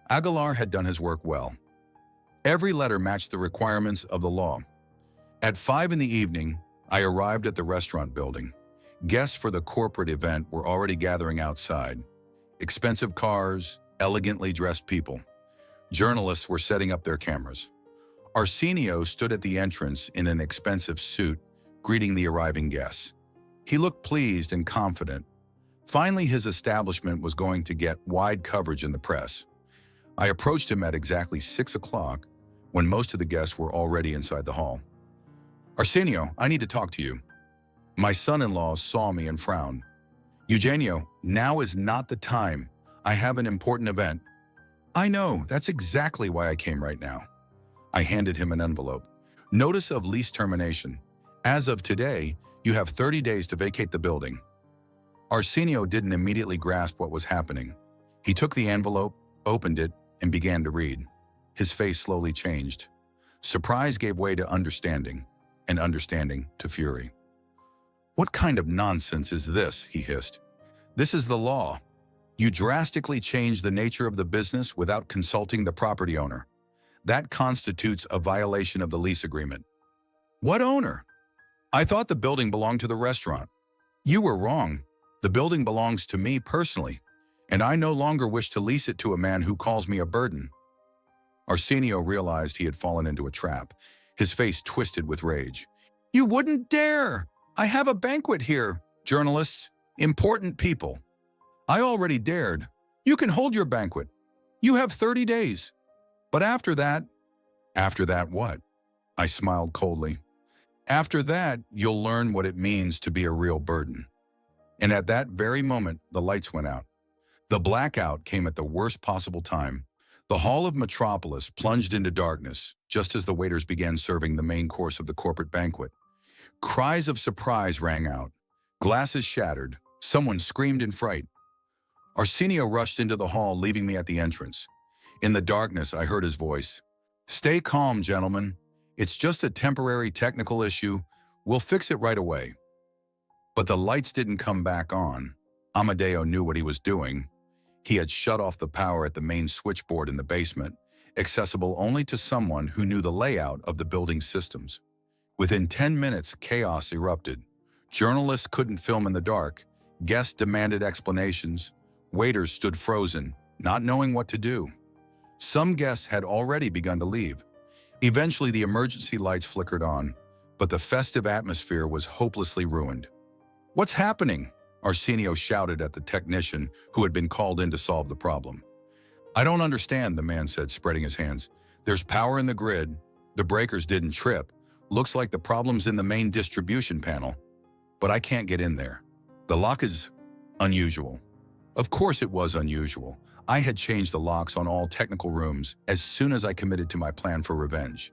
S1: Aguilar had done his work well. Every letter matched the requirements of the law. At 5 in the evening, I arrived at the restaurant building. Guests for the corporate event were already gathering outside. Expensive cars, elegantly dressed people. Journalists were setting up their cameras. Arsenio stood at the entrance in an expensive suit, greeting the arriving guests. He looked pleased and confident. Finally, his establishment was going to get wide coverage in the press. I approached him at exactly 6 o'clock, when most of the guests were already inside the hall. "Arsenio, I need to talk to you." My son-in-law saw me and frowned. "Eugenio, now is not the time. I have an important event." "I know, that's exactly why I came right now." I handed him an envelope. "Notice of lease termination. As of today, you have 30 days to vacate the building." Arsenio didn't immediately grasp what was happening. He took the envelope, opened it, and began to read. His face slowly changed. Surprise gave way to understanding, and understanding to fury. "What kind of nonsense is this?" he hissed. "This is the law. You drastically change the nature of the business without consulting the property owner. That constitutes a violation of the lease agreement." "What owner? I thought the building belonged to the restaurant." "You were wrong. The building belongs to me personally, and I no longer wish to lease it to a man who calls me a burden." Arsenio realized he had fallen into a trap. His face twisted with rage. You wouldn't dare! I have a banquet here. Journalists, important people. I already dared. You can hold your banquet. You have 30 days. But after that what? I smiled coldly. After that, you'll learn what it means to be a real burden. And at that very moment, the lights went out. The blackout came at the worst possible time. The hall of Metropolis plunged into darkness just as the waiters began serving the main course of the corporate banquet. Cries of surprise rang out. Glasses shattered. Someone screamed in fright. Arsenio rushed into the hall, leaving me at the entrance. In the darkness, I heard his voice. Stay calm, gentlemen. It's just a temporary technical issue. We'll fix it right away. But the lights didn't come back on. Amadeo knew what he was doing. He had shut off the power at the main switchboard in the basement, accessible only to someone who knew the layout of the building's systems. Within 10 minutes, chaos erupted. Journalists couldn't film in the dark. Guests demanded explanations. Waiters stood frozen, not knowing what to do. Some guests had already begun to leave. Eventually, the emergency lights flickered on, but the festive atmosphere was hopelessly ruined. What's happening? Arsenio shouted at the technician who had been called in to solve the problem. I don't understand, the man said, spreading his hands. There's power in the grid. The breakers didn't trip. Looks like the problem's in the main distribution panel. But I can't get in there. The lock is unusual. Of course it was unusual. I had changed the locks on all technical rooms as soon as I committed to my plan for revenge.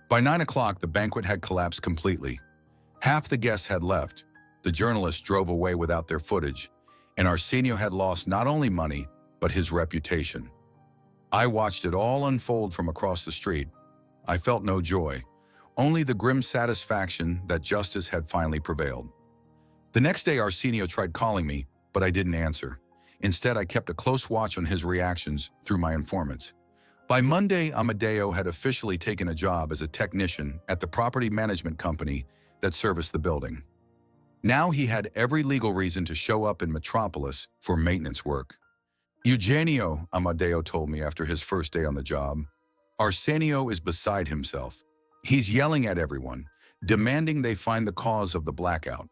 S1: By 9 o'clock, the banquet had collapsed completely. Half the guests had left. The journalists drove away without their footage, and Arsenio had lost not only money, but his reputation. I watched it all unfold from across the street. I felt no joy, only the grim satisfaction that justice had finally prevailed. The next day, Arsenio tried calling me, but I didn't answer. Instead, I kept a close watch on his reactions through my informants. By Monday, Amadeo had officially taken a job as a technician at the property management company that serviced the building. Now he had every legal reason to show up in Metropolis for maintenance work. Eugenio, Amadeo told me after his first day on the job, Arsenio is beside himself. He's yelling at everyone, demanding they find the cause of the blackout.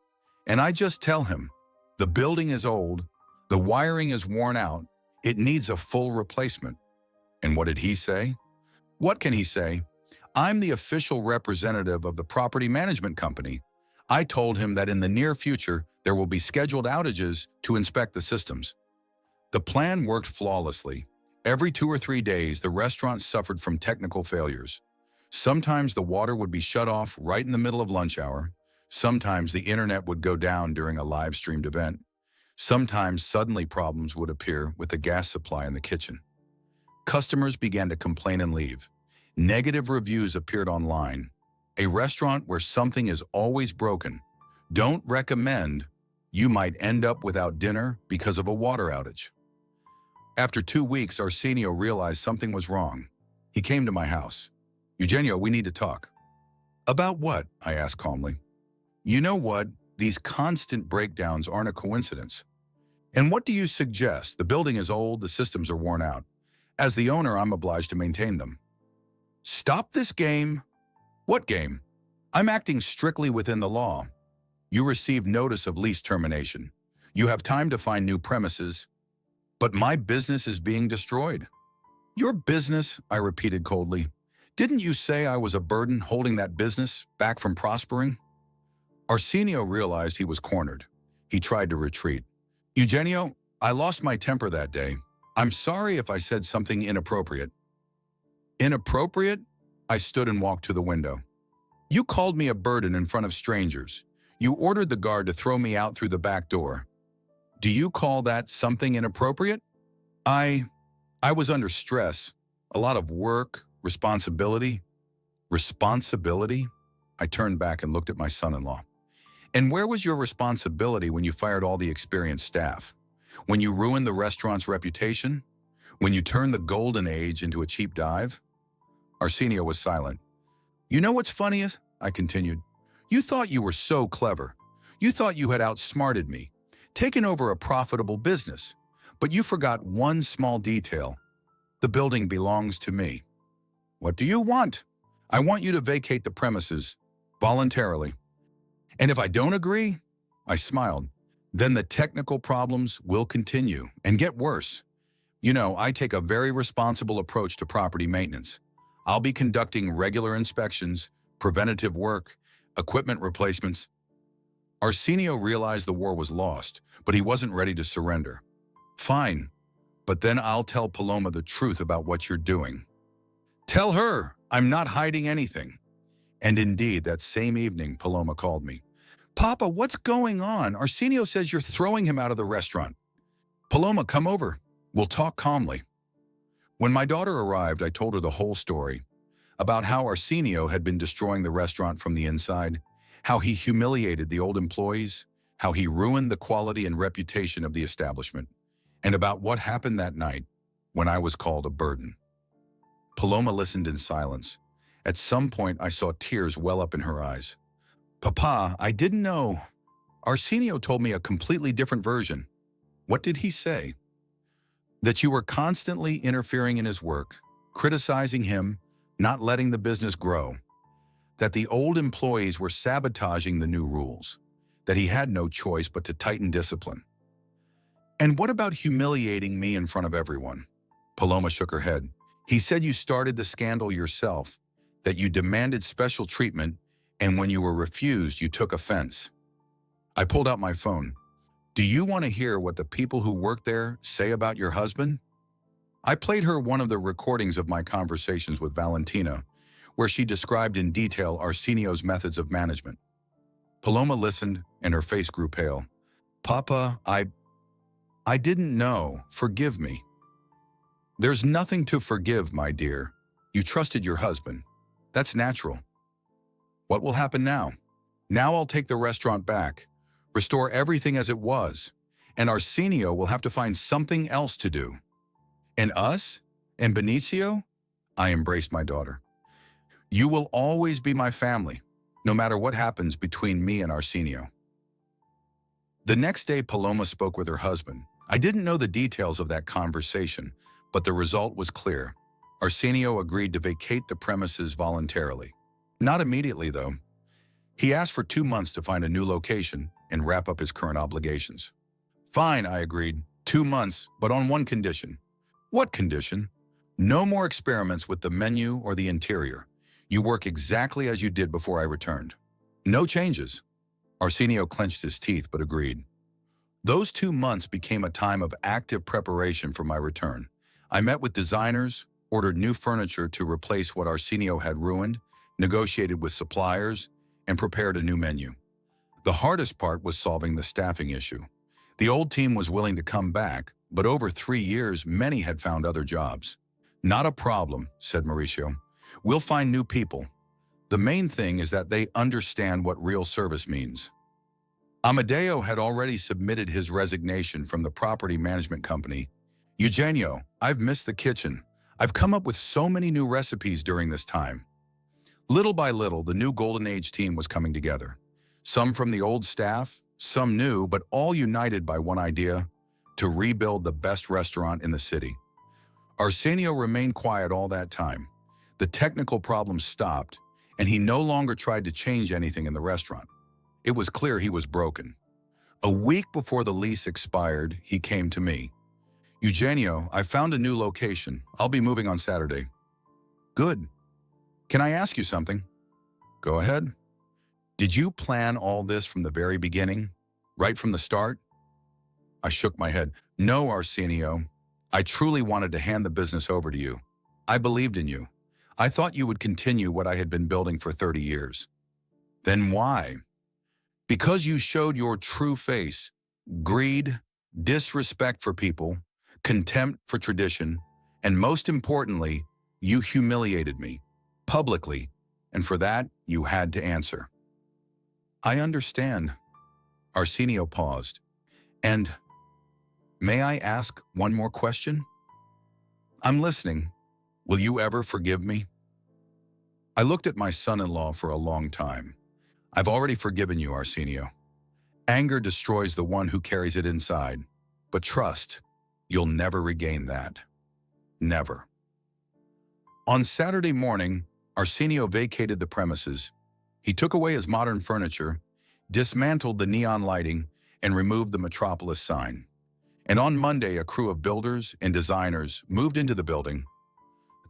S1: And I just tell him, the building is old, the wiring is worn out, it needs a full replacement. And what did he say? What can he say? I'm the official representative of the property management company. I told him that in the near future, there will be scheduled outages to inspect the systems. The plan worked flawlessly. Every 2 or 3 days, the restaurant suffered from technical failures. Sometimes the water would be shut off right in the middle of lunch hour. Sometimes the internet would go down during a live-streamed event. Sometimes suddenly problems would appear with the gas supply in the kitchen. Customers began to complain and leave. Negative reviews appeared online. A restaurant where something is always broken. Don't recommend. You might end up without dinner because of a water outage. After 2 weeks, Arsenio realized something was wrong. He came to my house. Eugenio, we need to talk. About what? I asked calmly. You know what? These constant breakdowns aren't a coincidence. And what do you suggest? The building is old, the systems are worn out. As the owner, I'm obliged to maintain them. Stop this game. What game? I'm acting strictly within the law. You received notice of lease termination. You have time to find new premises. But my business is being destroyed. Your business, I repeated coldly. Didn't you say I was a burden holding that business back from prospering? Arsenio realized he was cornered. He tried to retreat. Eugenio, I lost my temper that day. I'm sorry if I said something inappropriate. Inappropriate? I stood and walked to the window. You called me a burden in front of strangers. You ordered the guard to throw me out through the back door. Do you call that something inappropriate? I was under stress. A lot of work, responsibility. Responsibility? I turned back and looked at my son-in-law. And where was your responsibility when you fired all the experienced staff? When you ruined the restaurant's reputation? When you turned the golden age into a cheap dive? Arsenio was silent. You know what's funniest? I continued. You thought you were so clever. You thought you had outsmarted me, taken over a profitable business. But you forgot one small detail. The building belongs to me. What do you want? I want you to vacate the premises voluntarily. And if I don't agree, I smiled, then the technical problems will continue and get worse. You know, I take a very responsible approach to property maintenance. I'll be conducting regular inspections, preventative work, equipment replacements. Arsenio realized the war was lost, but he wasn't ready to surrender. Fine, but then I'll tell Paloma the truth about what you're doing. Tell her I'm not hiding anything. And indeed, that same evening, Paloma called me. Papa, what's going on? Arsenio says you're throwing him out of the restaurant. Paloma, come over. We'll talk calmly. When my daughter arrived, I told her the whole story about how Arsenio had been destroying the restaurant from the inside, how he humiliated the old employees, how he ruined the quality and reputation of the establishment, and about what happened that night when I was called a burden. Paloma listened in silence. At some point, I saw tears well up in her eyes. Papa, I didn't know. Arsenio told me a completely different version. What did he say? That you were constantly interfering in his work, criticizing him, not letting the business grow. That the old employees were sabotaging the new rules. That he had no choice but to tighten discipline. And what about humiliating me in front of everyone? Paloma shook her head. He said you started the scandal yourself, that you demanded special treatment, and when you were refused, you took offense. I pulled out my phone. Do you want to hear what the people who work there say about your husband? I played her one of the recordings of my conversations with Valentina, where she described in detail Arsenio's methods of management. Paloma listened, and her face grew pale. Papa, I didn't know. Forgive me. There's nothing to forgive, my dear. You trusted your husband. That's natural. What will happen now? Now I'll take the restaurant back, restore everything as it was, and Arsenio will have to find something else to do. And us? And Benicio? I embraced my daughter. You will always be my family, no matter what happens between me and Arsenio. The next day, Paloma spoke with her husband. I didn't know the details of that conversation, but the result was clear. Arsenio agreed to vacate the premises voluntarily. Not immediately, though. He asked for 2 months to find a new location and wrap up his current obligations. Fine, I agreed. 2 months, but on one condition. What condition? No more experiments with the menu or the interior. You work exactly as you did before I returned. No changes. Arsenio clenched his teeth but agreed. Those 2 months became a time of active preparation for my return. I met with designers, ordered new furniture to replace what Arsenio had ruined, negotiated with suppliers, and prepared a new menu. The hardest part was solving the staffing issue. The old team was willing to come back, but over 3 years, many had found other jobs. Not a problem, said Mauricio. We'll find new people. The main thing is that they understand what real service means. Amadeo had already submitted his resignation from the property management company. Eugenio, I've missed the kitchen. I've come up with so many new recipes during this time. Little by little, the new Golden Age team was coming together. Some from the old staff, some new, but all united by one idea: to rebuild the best restaurant in the city. Arsenio remained quiet all that time. The technical problems stopped, and he no longer tried to change anything in the restaurant. It was clear he was broken. A week before the lease expired, he came to me. Eugenio, I found a new location. I'll be moving on Saturday. Good. Can I ask you something? Go ahead. Did you plan all this from the very beginning? Right from the start? I shook my head. No, Arsenio. I truly wanted to hand the business over to you. I believed in you. I thought you would continue what I had been building for 30 years. Then why? Because you showed your true face: greed, disrespect for people, contempt for tradition, and most importantly, you humiliated me, publicly, and for that, you had to answer. I understand. Arsenio paused. And may I ask one more question? I'm listening. Will you ever forgive me? I looked at my son-in-law for a long time. I've already forgiven you, Arsenio. Anger destroys the one who carries it inside. But trust, you'll never regain that. Never. On Saturday morning, Arsenio vacated the premises. He took away his modern furniture, dismantled the neon lighting, and removed the Metropolis sign. And on Monday, a crew of builders and designers moved into the building.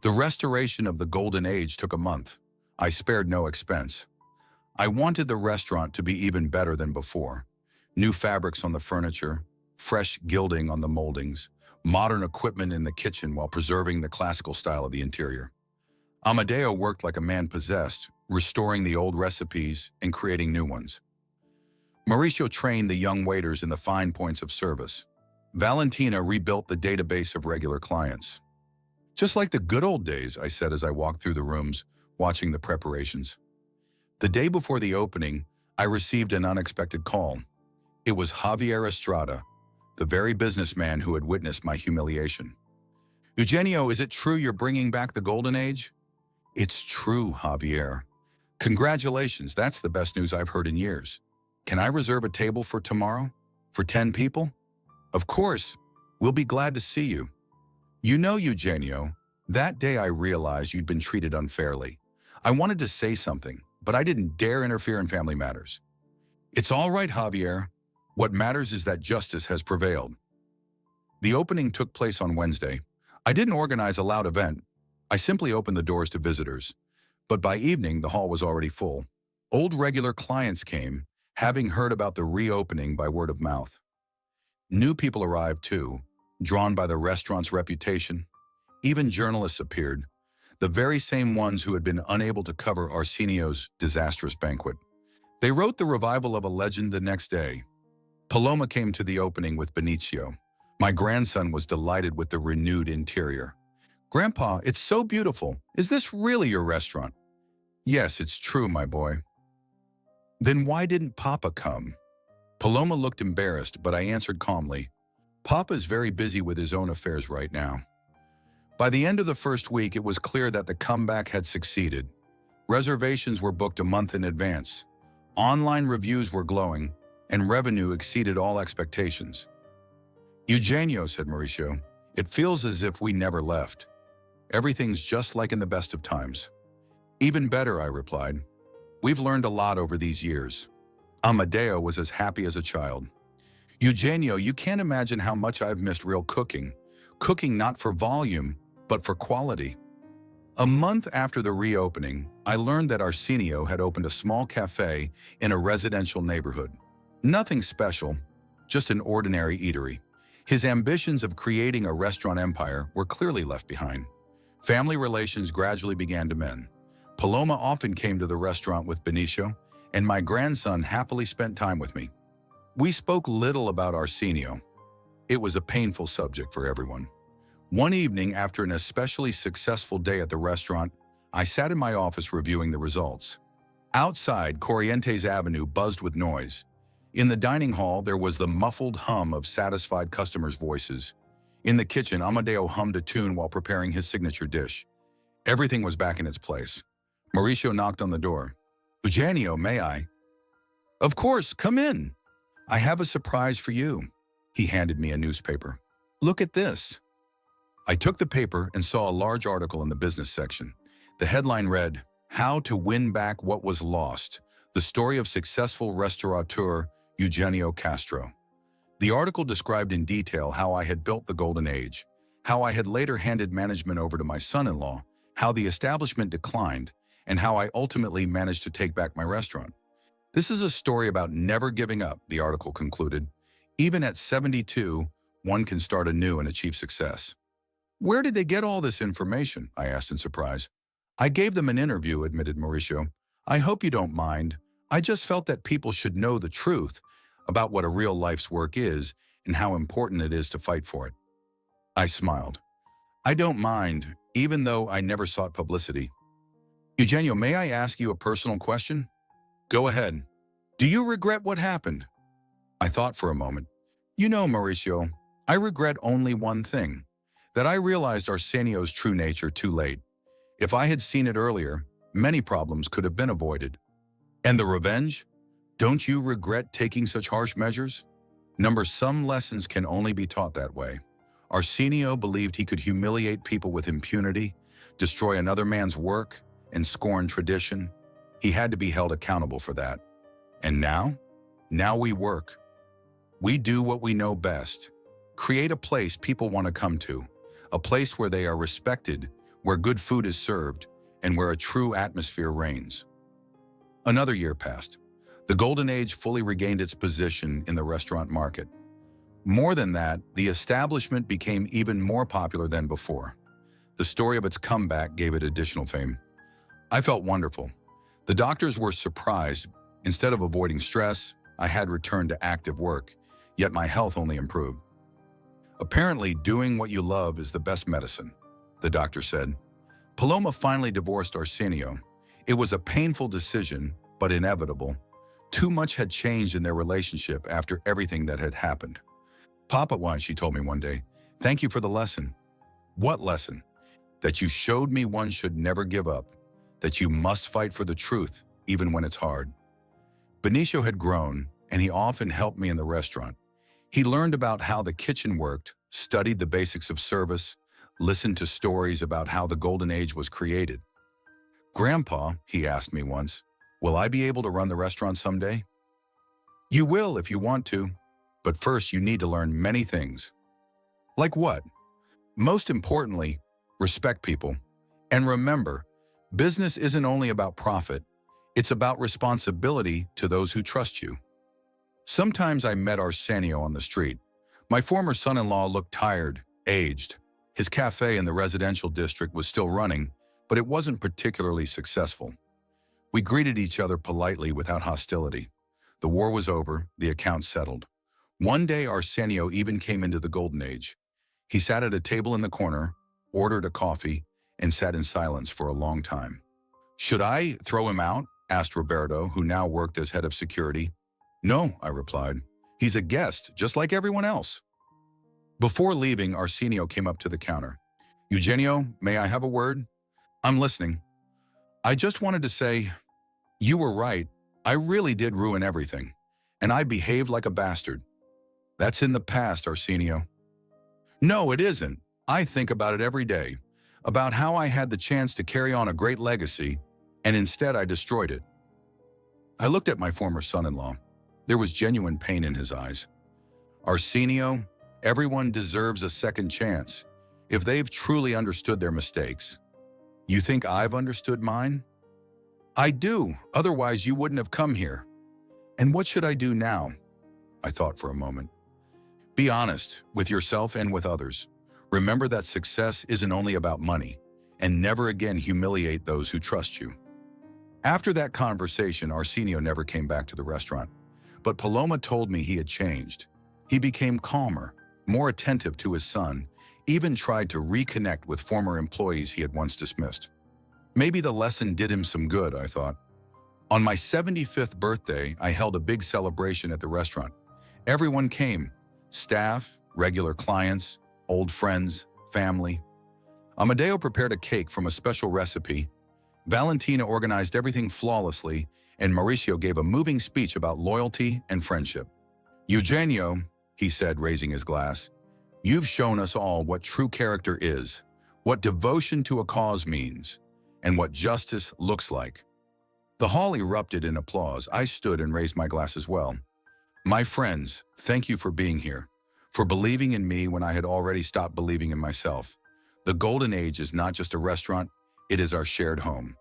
S1: The restoration of the Golden Age took a month. I spared no expense. I wanted the restaurant to be even better than before. New fabrics on the furniture, fresh gilding on the moldings, modern equipment in the kitchen while preserving the classical style of the interior. Amadeo worked like a man possessed, restoring the old recipes and creating new ones. Mauricio trained the young waiters in the fine points of service. Valentina rebuilt the database of regular clients. Just like the good old days, I said as I walked through the rooms, watching the preparations. The day before the opening, I received an unexpected call. It was Javier Estrada, the very businessman who had witnessed my humiliation. Eugenio, is it true you're bringing back the Golden Age? It's true, Javier. Congratulations, that's the best news I've heard in years. Can I reserve a table for tomorrow? For 10 people? Of course, we'll be glad to see you. You know, Eugenio, that day I realized you'd been treated unfairly. I wanted to say something, but I didn't dare interfere in family matters. It's all right, Javier. What matters is that justice has prevailed. The opening took place on Wednesday. I didn't organize a loud event. I simply opened the doors to visitors. But by evening, the hall was already full. Old regular clients came, having heard about the reopening by word of mouth. New people arrived too, drawn by the restaurant's reputation. Even journalists appeared, the very same ones who had been unable to cover Arsenio's disastrous banquet. They wrote the revival of a legend the next day. Paloma came to the opening with Benicio. My grandson was delighted with the renewed interior. Grandpa, it's so beautiful. Is this really your restaurant? Yes, it's true, my boy. Then why didn't Papa come? Paloma looked embarrassed, but I answered calmly. Papa's very busy with his own affairs right now. By the end of the first week, it was clear that the comeback had succeeded. Reservations were booked a month in advance. Online reviews were glowing, and revenue exceeded all expectations. Eugenio, said Mauricio, it feels as if we never left. Everything's just like in the best of times. Even better, I replied. We've learned a lot over these years. Amadeo was as happy as a child. Eugenio, you can't imagine how much I've missed real cooking. Cooking not for volume, but for quality. A month after the reopening, I learned that Arsenio had opened a small cafe in a residential neighborhood. Nothing special, just an ordinary eatery. His ambitions of creating a restaurant empire were clearly left behind. Family relations gradually began to mend. Paloma often came to the restaurant with Benicio, and my grandson happily spent time with me. We spoke little about Arsenio. It was a painful subject for everyone. One evening, after an especially successful day at the restaurant, I sat in my office reviewing the results. Outside, Corrientes Avenue buzzed with noise. In the dining hall, there was the muffled hum of satisfied customers' voices. In the kitchen, Amadeo hummed a tune while preparing his signature dish. Everything was back in its place. Mauricio knocked on the door. Eugenio, may I? Of course, come in. I have a surprise for you. He handed me a newspaper. Look at this. I took the paper and saw a large article in the business section. The headline read, How to Win Back What Was Lost, the story of successful restaurateur Eugenio Castro. The article described in detail how I had built the Golden Age, how I had later handed management over to my son-in-law, how the establishment declined, and how I ultimately managed to take back my restaurant. This is a story about never giving up, the article concluded. Even at 72, one can start anew and achieve success. Where did they get all this information? I asked in surprise. I gave them an interview, admitted Mauricio. I hope you don't mind. I just felt that people should know the truth about what a real life's work is and how important it is to fight for it. I smiled. I don't mind, even though I never sought publicity. Eugenio, may I ask you a personal question? Go ahead. Do you regret what happened? I thought for a moment. You know, Mauricio, I regret only one thing, that I realized Arsenio's true nature too late. If I had seen it earlier, many problems could have been avoided. And the revenge? Don't you regret taking such harsh measures? Some lessons can only be taught that way. Arsenio believed he could humiliate people with impunity, destroy another man's work, and scorn tradition. He had to be held accountable for that. And now? Now we work. We do what we know best. Create a place people want to come to, a place where they are respected, where good food is served, and where a true atmosphere reigns. Another year passed. The Golden Age fully regained its position in the restaurant market. More than that, the establishment became even more popular than before. The story of its comeback gave it additional fame. I felt wonderful. The doctors were surprised. Instead of avoiding stress, I had returned to active work, yet my health only improved. Apparently, doing what you love is the best medicine, the doctor said. Paloma finally divorced Arsenio. It was a painful decision, but inevitable. Too much had changed in their relationship after everything that had happened. Papa, why, she told me one day, thank you for the lesson. What lesson? That you showed me one should never give up, that you must fight for the truth, even when it's hard. Benicio had grown, and he often helped me in the restaurant. He learned about how the kitchen worked, studied the basics of service, listened to stories about how the Golden Age was created. Grandpa, he asked me once, will I be able to run the restaurant someday? You will if you want to, but first you need to learn many things. Like what? Most importantly, respect people. And remember, business isn't only about profit, it's about responsibility to those who trust you. Sometimes I met Arsenio on the street. My former son-in-law looked tired, aged. His cafe in the residential district was still running, but it wasn't particularly successful. We greeted each other politely without hostility. The war was over, the account settled. One day Arsenio even came into the Golden Age. He sat at a table in the corner, ordered a coffee, and sat in silence for a long time. Should I throw him out? Asked Roberto, who now worked as head of security. No, I replied. He's a guest, just like everyone else. Before leaving, Arsenio came up to the counter. Eugenio, may I have a word? I'm listening. I just wanted to say, you were right. I really did ruin everything, and I behaved like a bastard. That's in the past, Arsenio. No, it isn't. I think about it every day, about how I had the chance to carry on a great legacy, and instead I destroyed it. I looked at my former son-in-law. There was genuine pain in his eyes. Arsenio, everyone deserves a second chance, if they've truly understood their mistakes. You think I've understood mine? I do, otherwise you wouldn't have come here. And what should I do now? I thought for a moment. Be honest with yourself and with others. Remember that success isn't only about money, and never again humiliate those who trust you. After that conversation, Arsenio never came back to the restaurant, but Paloma told me he had changed. He became calmer, more attentive to his son, even tried to reconnect with former employees he had once dismissed. Maybe the lesson did him some good, I thought. On my 75th birthday, I held a big celebration at the restaurant. Everyone came, staff, regular clients, old friends, family. Amadeo prepared a cake from a special recipe. Valentina organized everything flawlessly, and Mauricio gave a moving speech about loyalty and friendship. Eugenio, he said, raising his glass, you've shown us all what true character is, what devotion to a cause means, and what justice looks like. The hall erupted in applause. I stood and raised my glass as well. My friends, thank you for being here, for believing in me when I had already stopped believing in myself. The Golden Age is not just a restaurant, it is our shared home.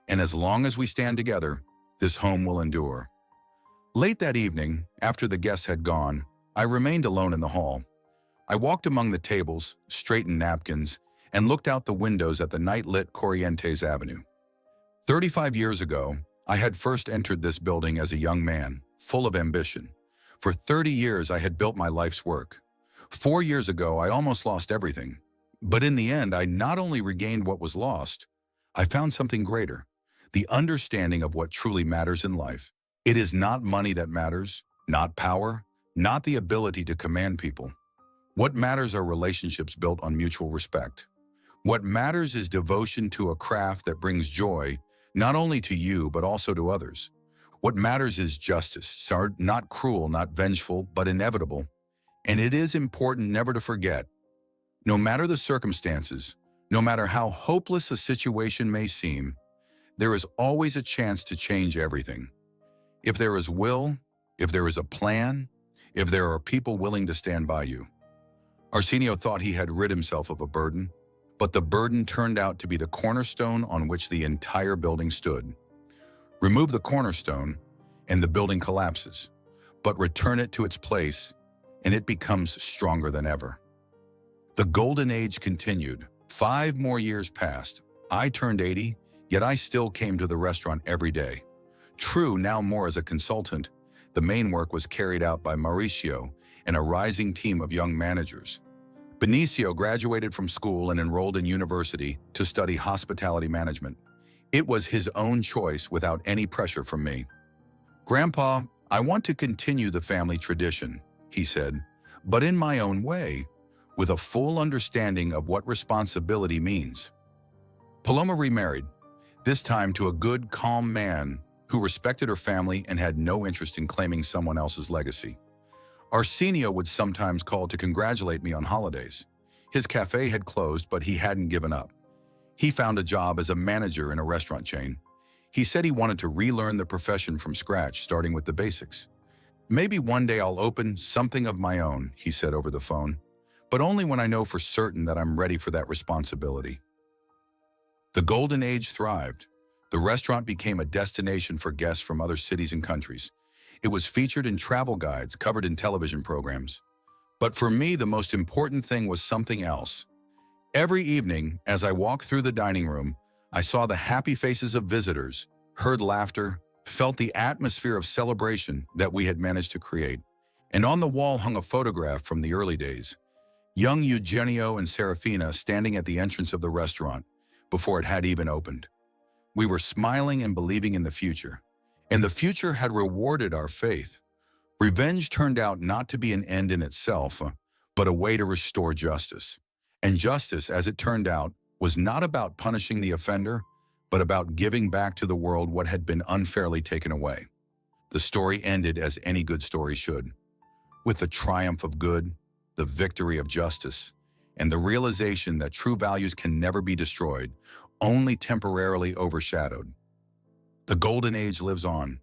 S1: And as long as we stand together, this home will endure. Late that evening, after the guests had gone, I remained alone in the hall. I walked among the tables, straightened napkins, and looked out the windows at the night-lit Corrientes Avenue. 35 years ago, I had first entered this building as a young man, full of ambition. For 30 years, I had built my life's work. 4 years ago, I almost lost everything. But in the end, I not only regained what was lost, I found something greater, the understanding of what truly matters in life. It is not money that matters, not power, not the ability to command people. What matters are relationships built on mutual respect. What matters is devotion to a craft that brings joy, not only to you, but also to others. What matters is justice, not cruel, not vengeful, but inevitable. And it is important never to forget, no matter the circumstances, No matter how hopeless a situation may seem, there is always a chance to change everything. If there is will, if there is a plan, if there are people willing to stand by you. Arsenio thought he had rid himself of a burden, but the burden turned out to be the cornerstone on which the entire building stood. Remove the cornerstone, and the building collapses, but return it to its place, and it becomes stronger than ever. The golden age continued. 5 more years passed. I turned 80, yet I still came to the restaurant every day. True, now more as a consultant, the main work was carried out by Mauricio and a rising team of young managers. Benicio graduated from school and enrolled in university to study hospitality management. It was his own choice without any pressure from me. "Grandpa, I want to continue the family tradition," he said, "but in my own way, with a full understanding of what responsibility means." Paloma remarried, this time to a good, calm man who respected her family and had no interest in claiming someone else's legacy. Arsenio would sometimes call to congratulate me on holidays. His cafe had closed, but he hadn't given up. He found a job as a manager in a restaurant chain. He said he wanted to relearn the profession from scratch, starting with the basics. "Maybe one day I'll open something of my own," he said over the phone, "but only when I know for certain that I'm ready for that responsibility." The golden age thrived. The restaurant became a destination for guests from other cities and countries. It was featured in travel guides, covered in television programs. But for me, the most important thing was something else. Every evening, as I walked through the dining room, I saw the happy faces of visitors, heard laughter, felt the atmosphere of celebration that we had managed to create. And on the wall hung a photograph from the early days. Young Eugenio and Serafina standing at the entrance of the restaurant before it had even opened. We were smiling and believing in the future. And the future had rewarded our faith. Revenge turned out not to be an end in itself, but a way to restore justice. And justice, as it turned out, was not about punishing the offender, but about giving back to the world what had been unfairly taken away. The story ended as any good story should, with the triumph of good, the victory of justice, and the realization that true values can never be destroyed, only temporarily overshadowed. The golden age lives on,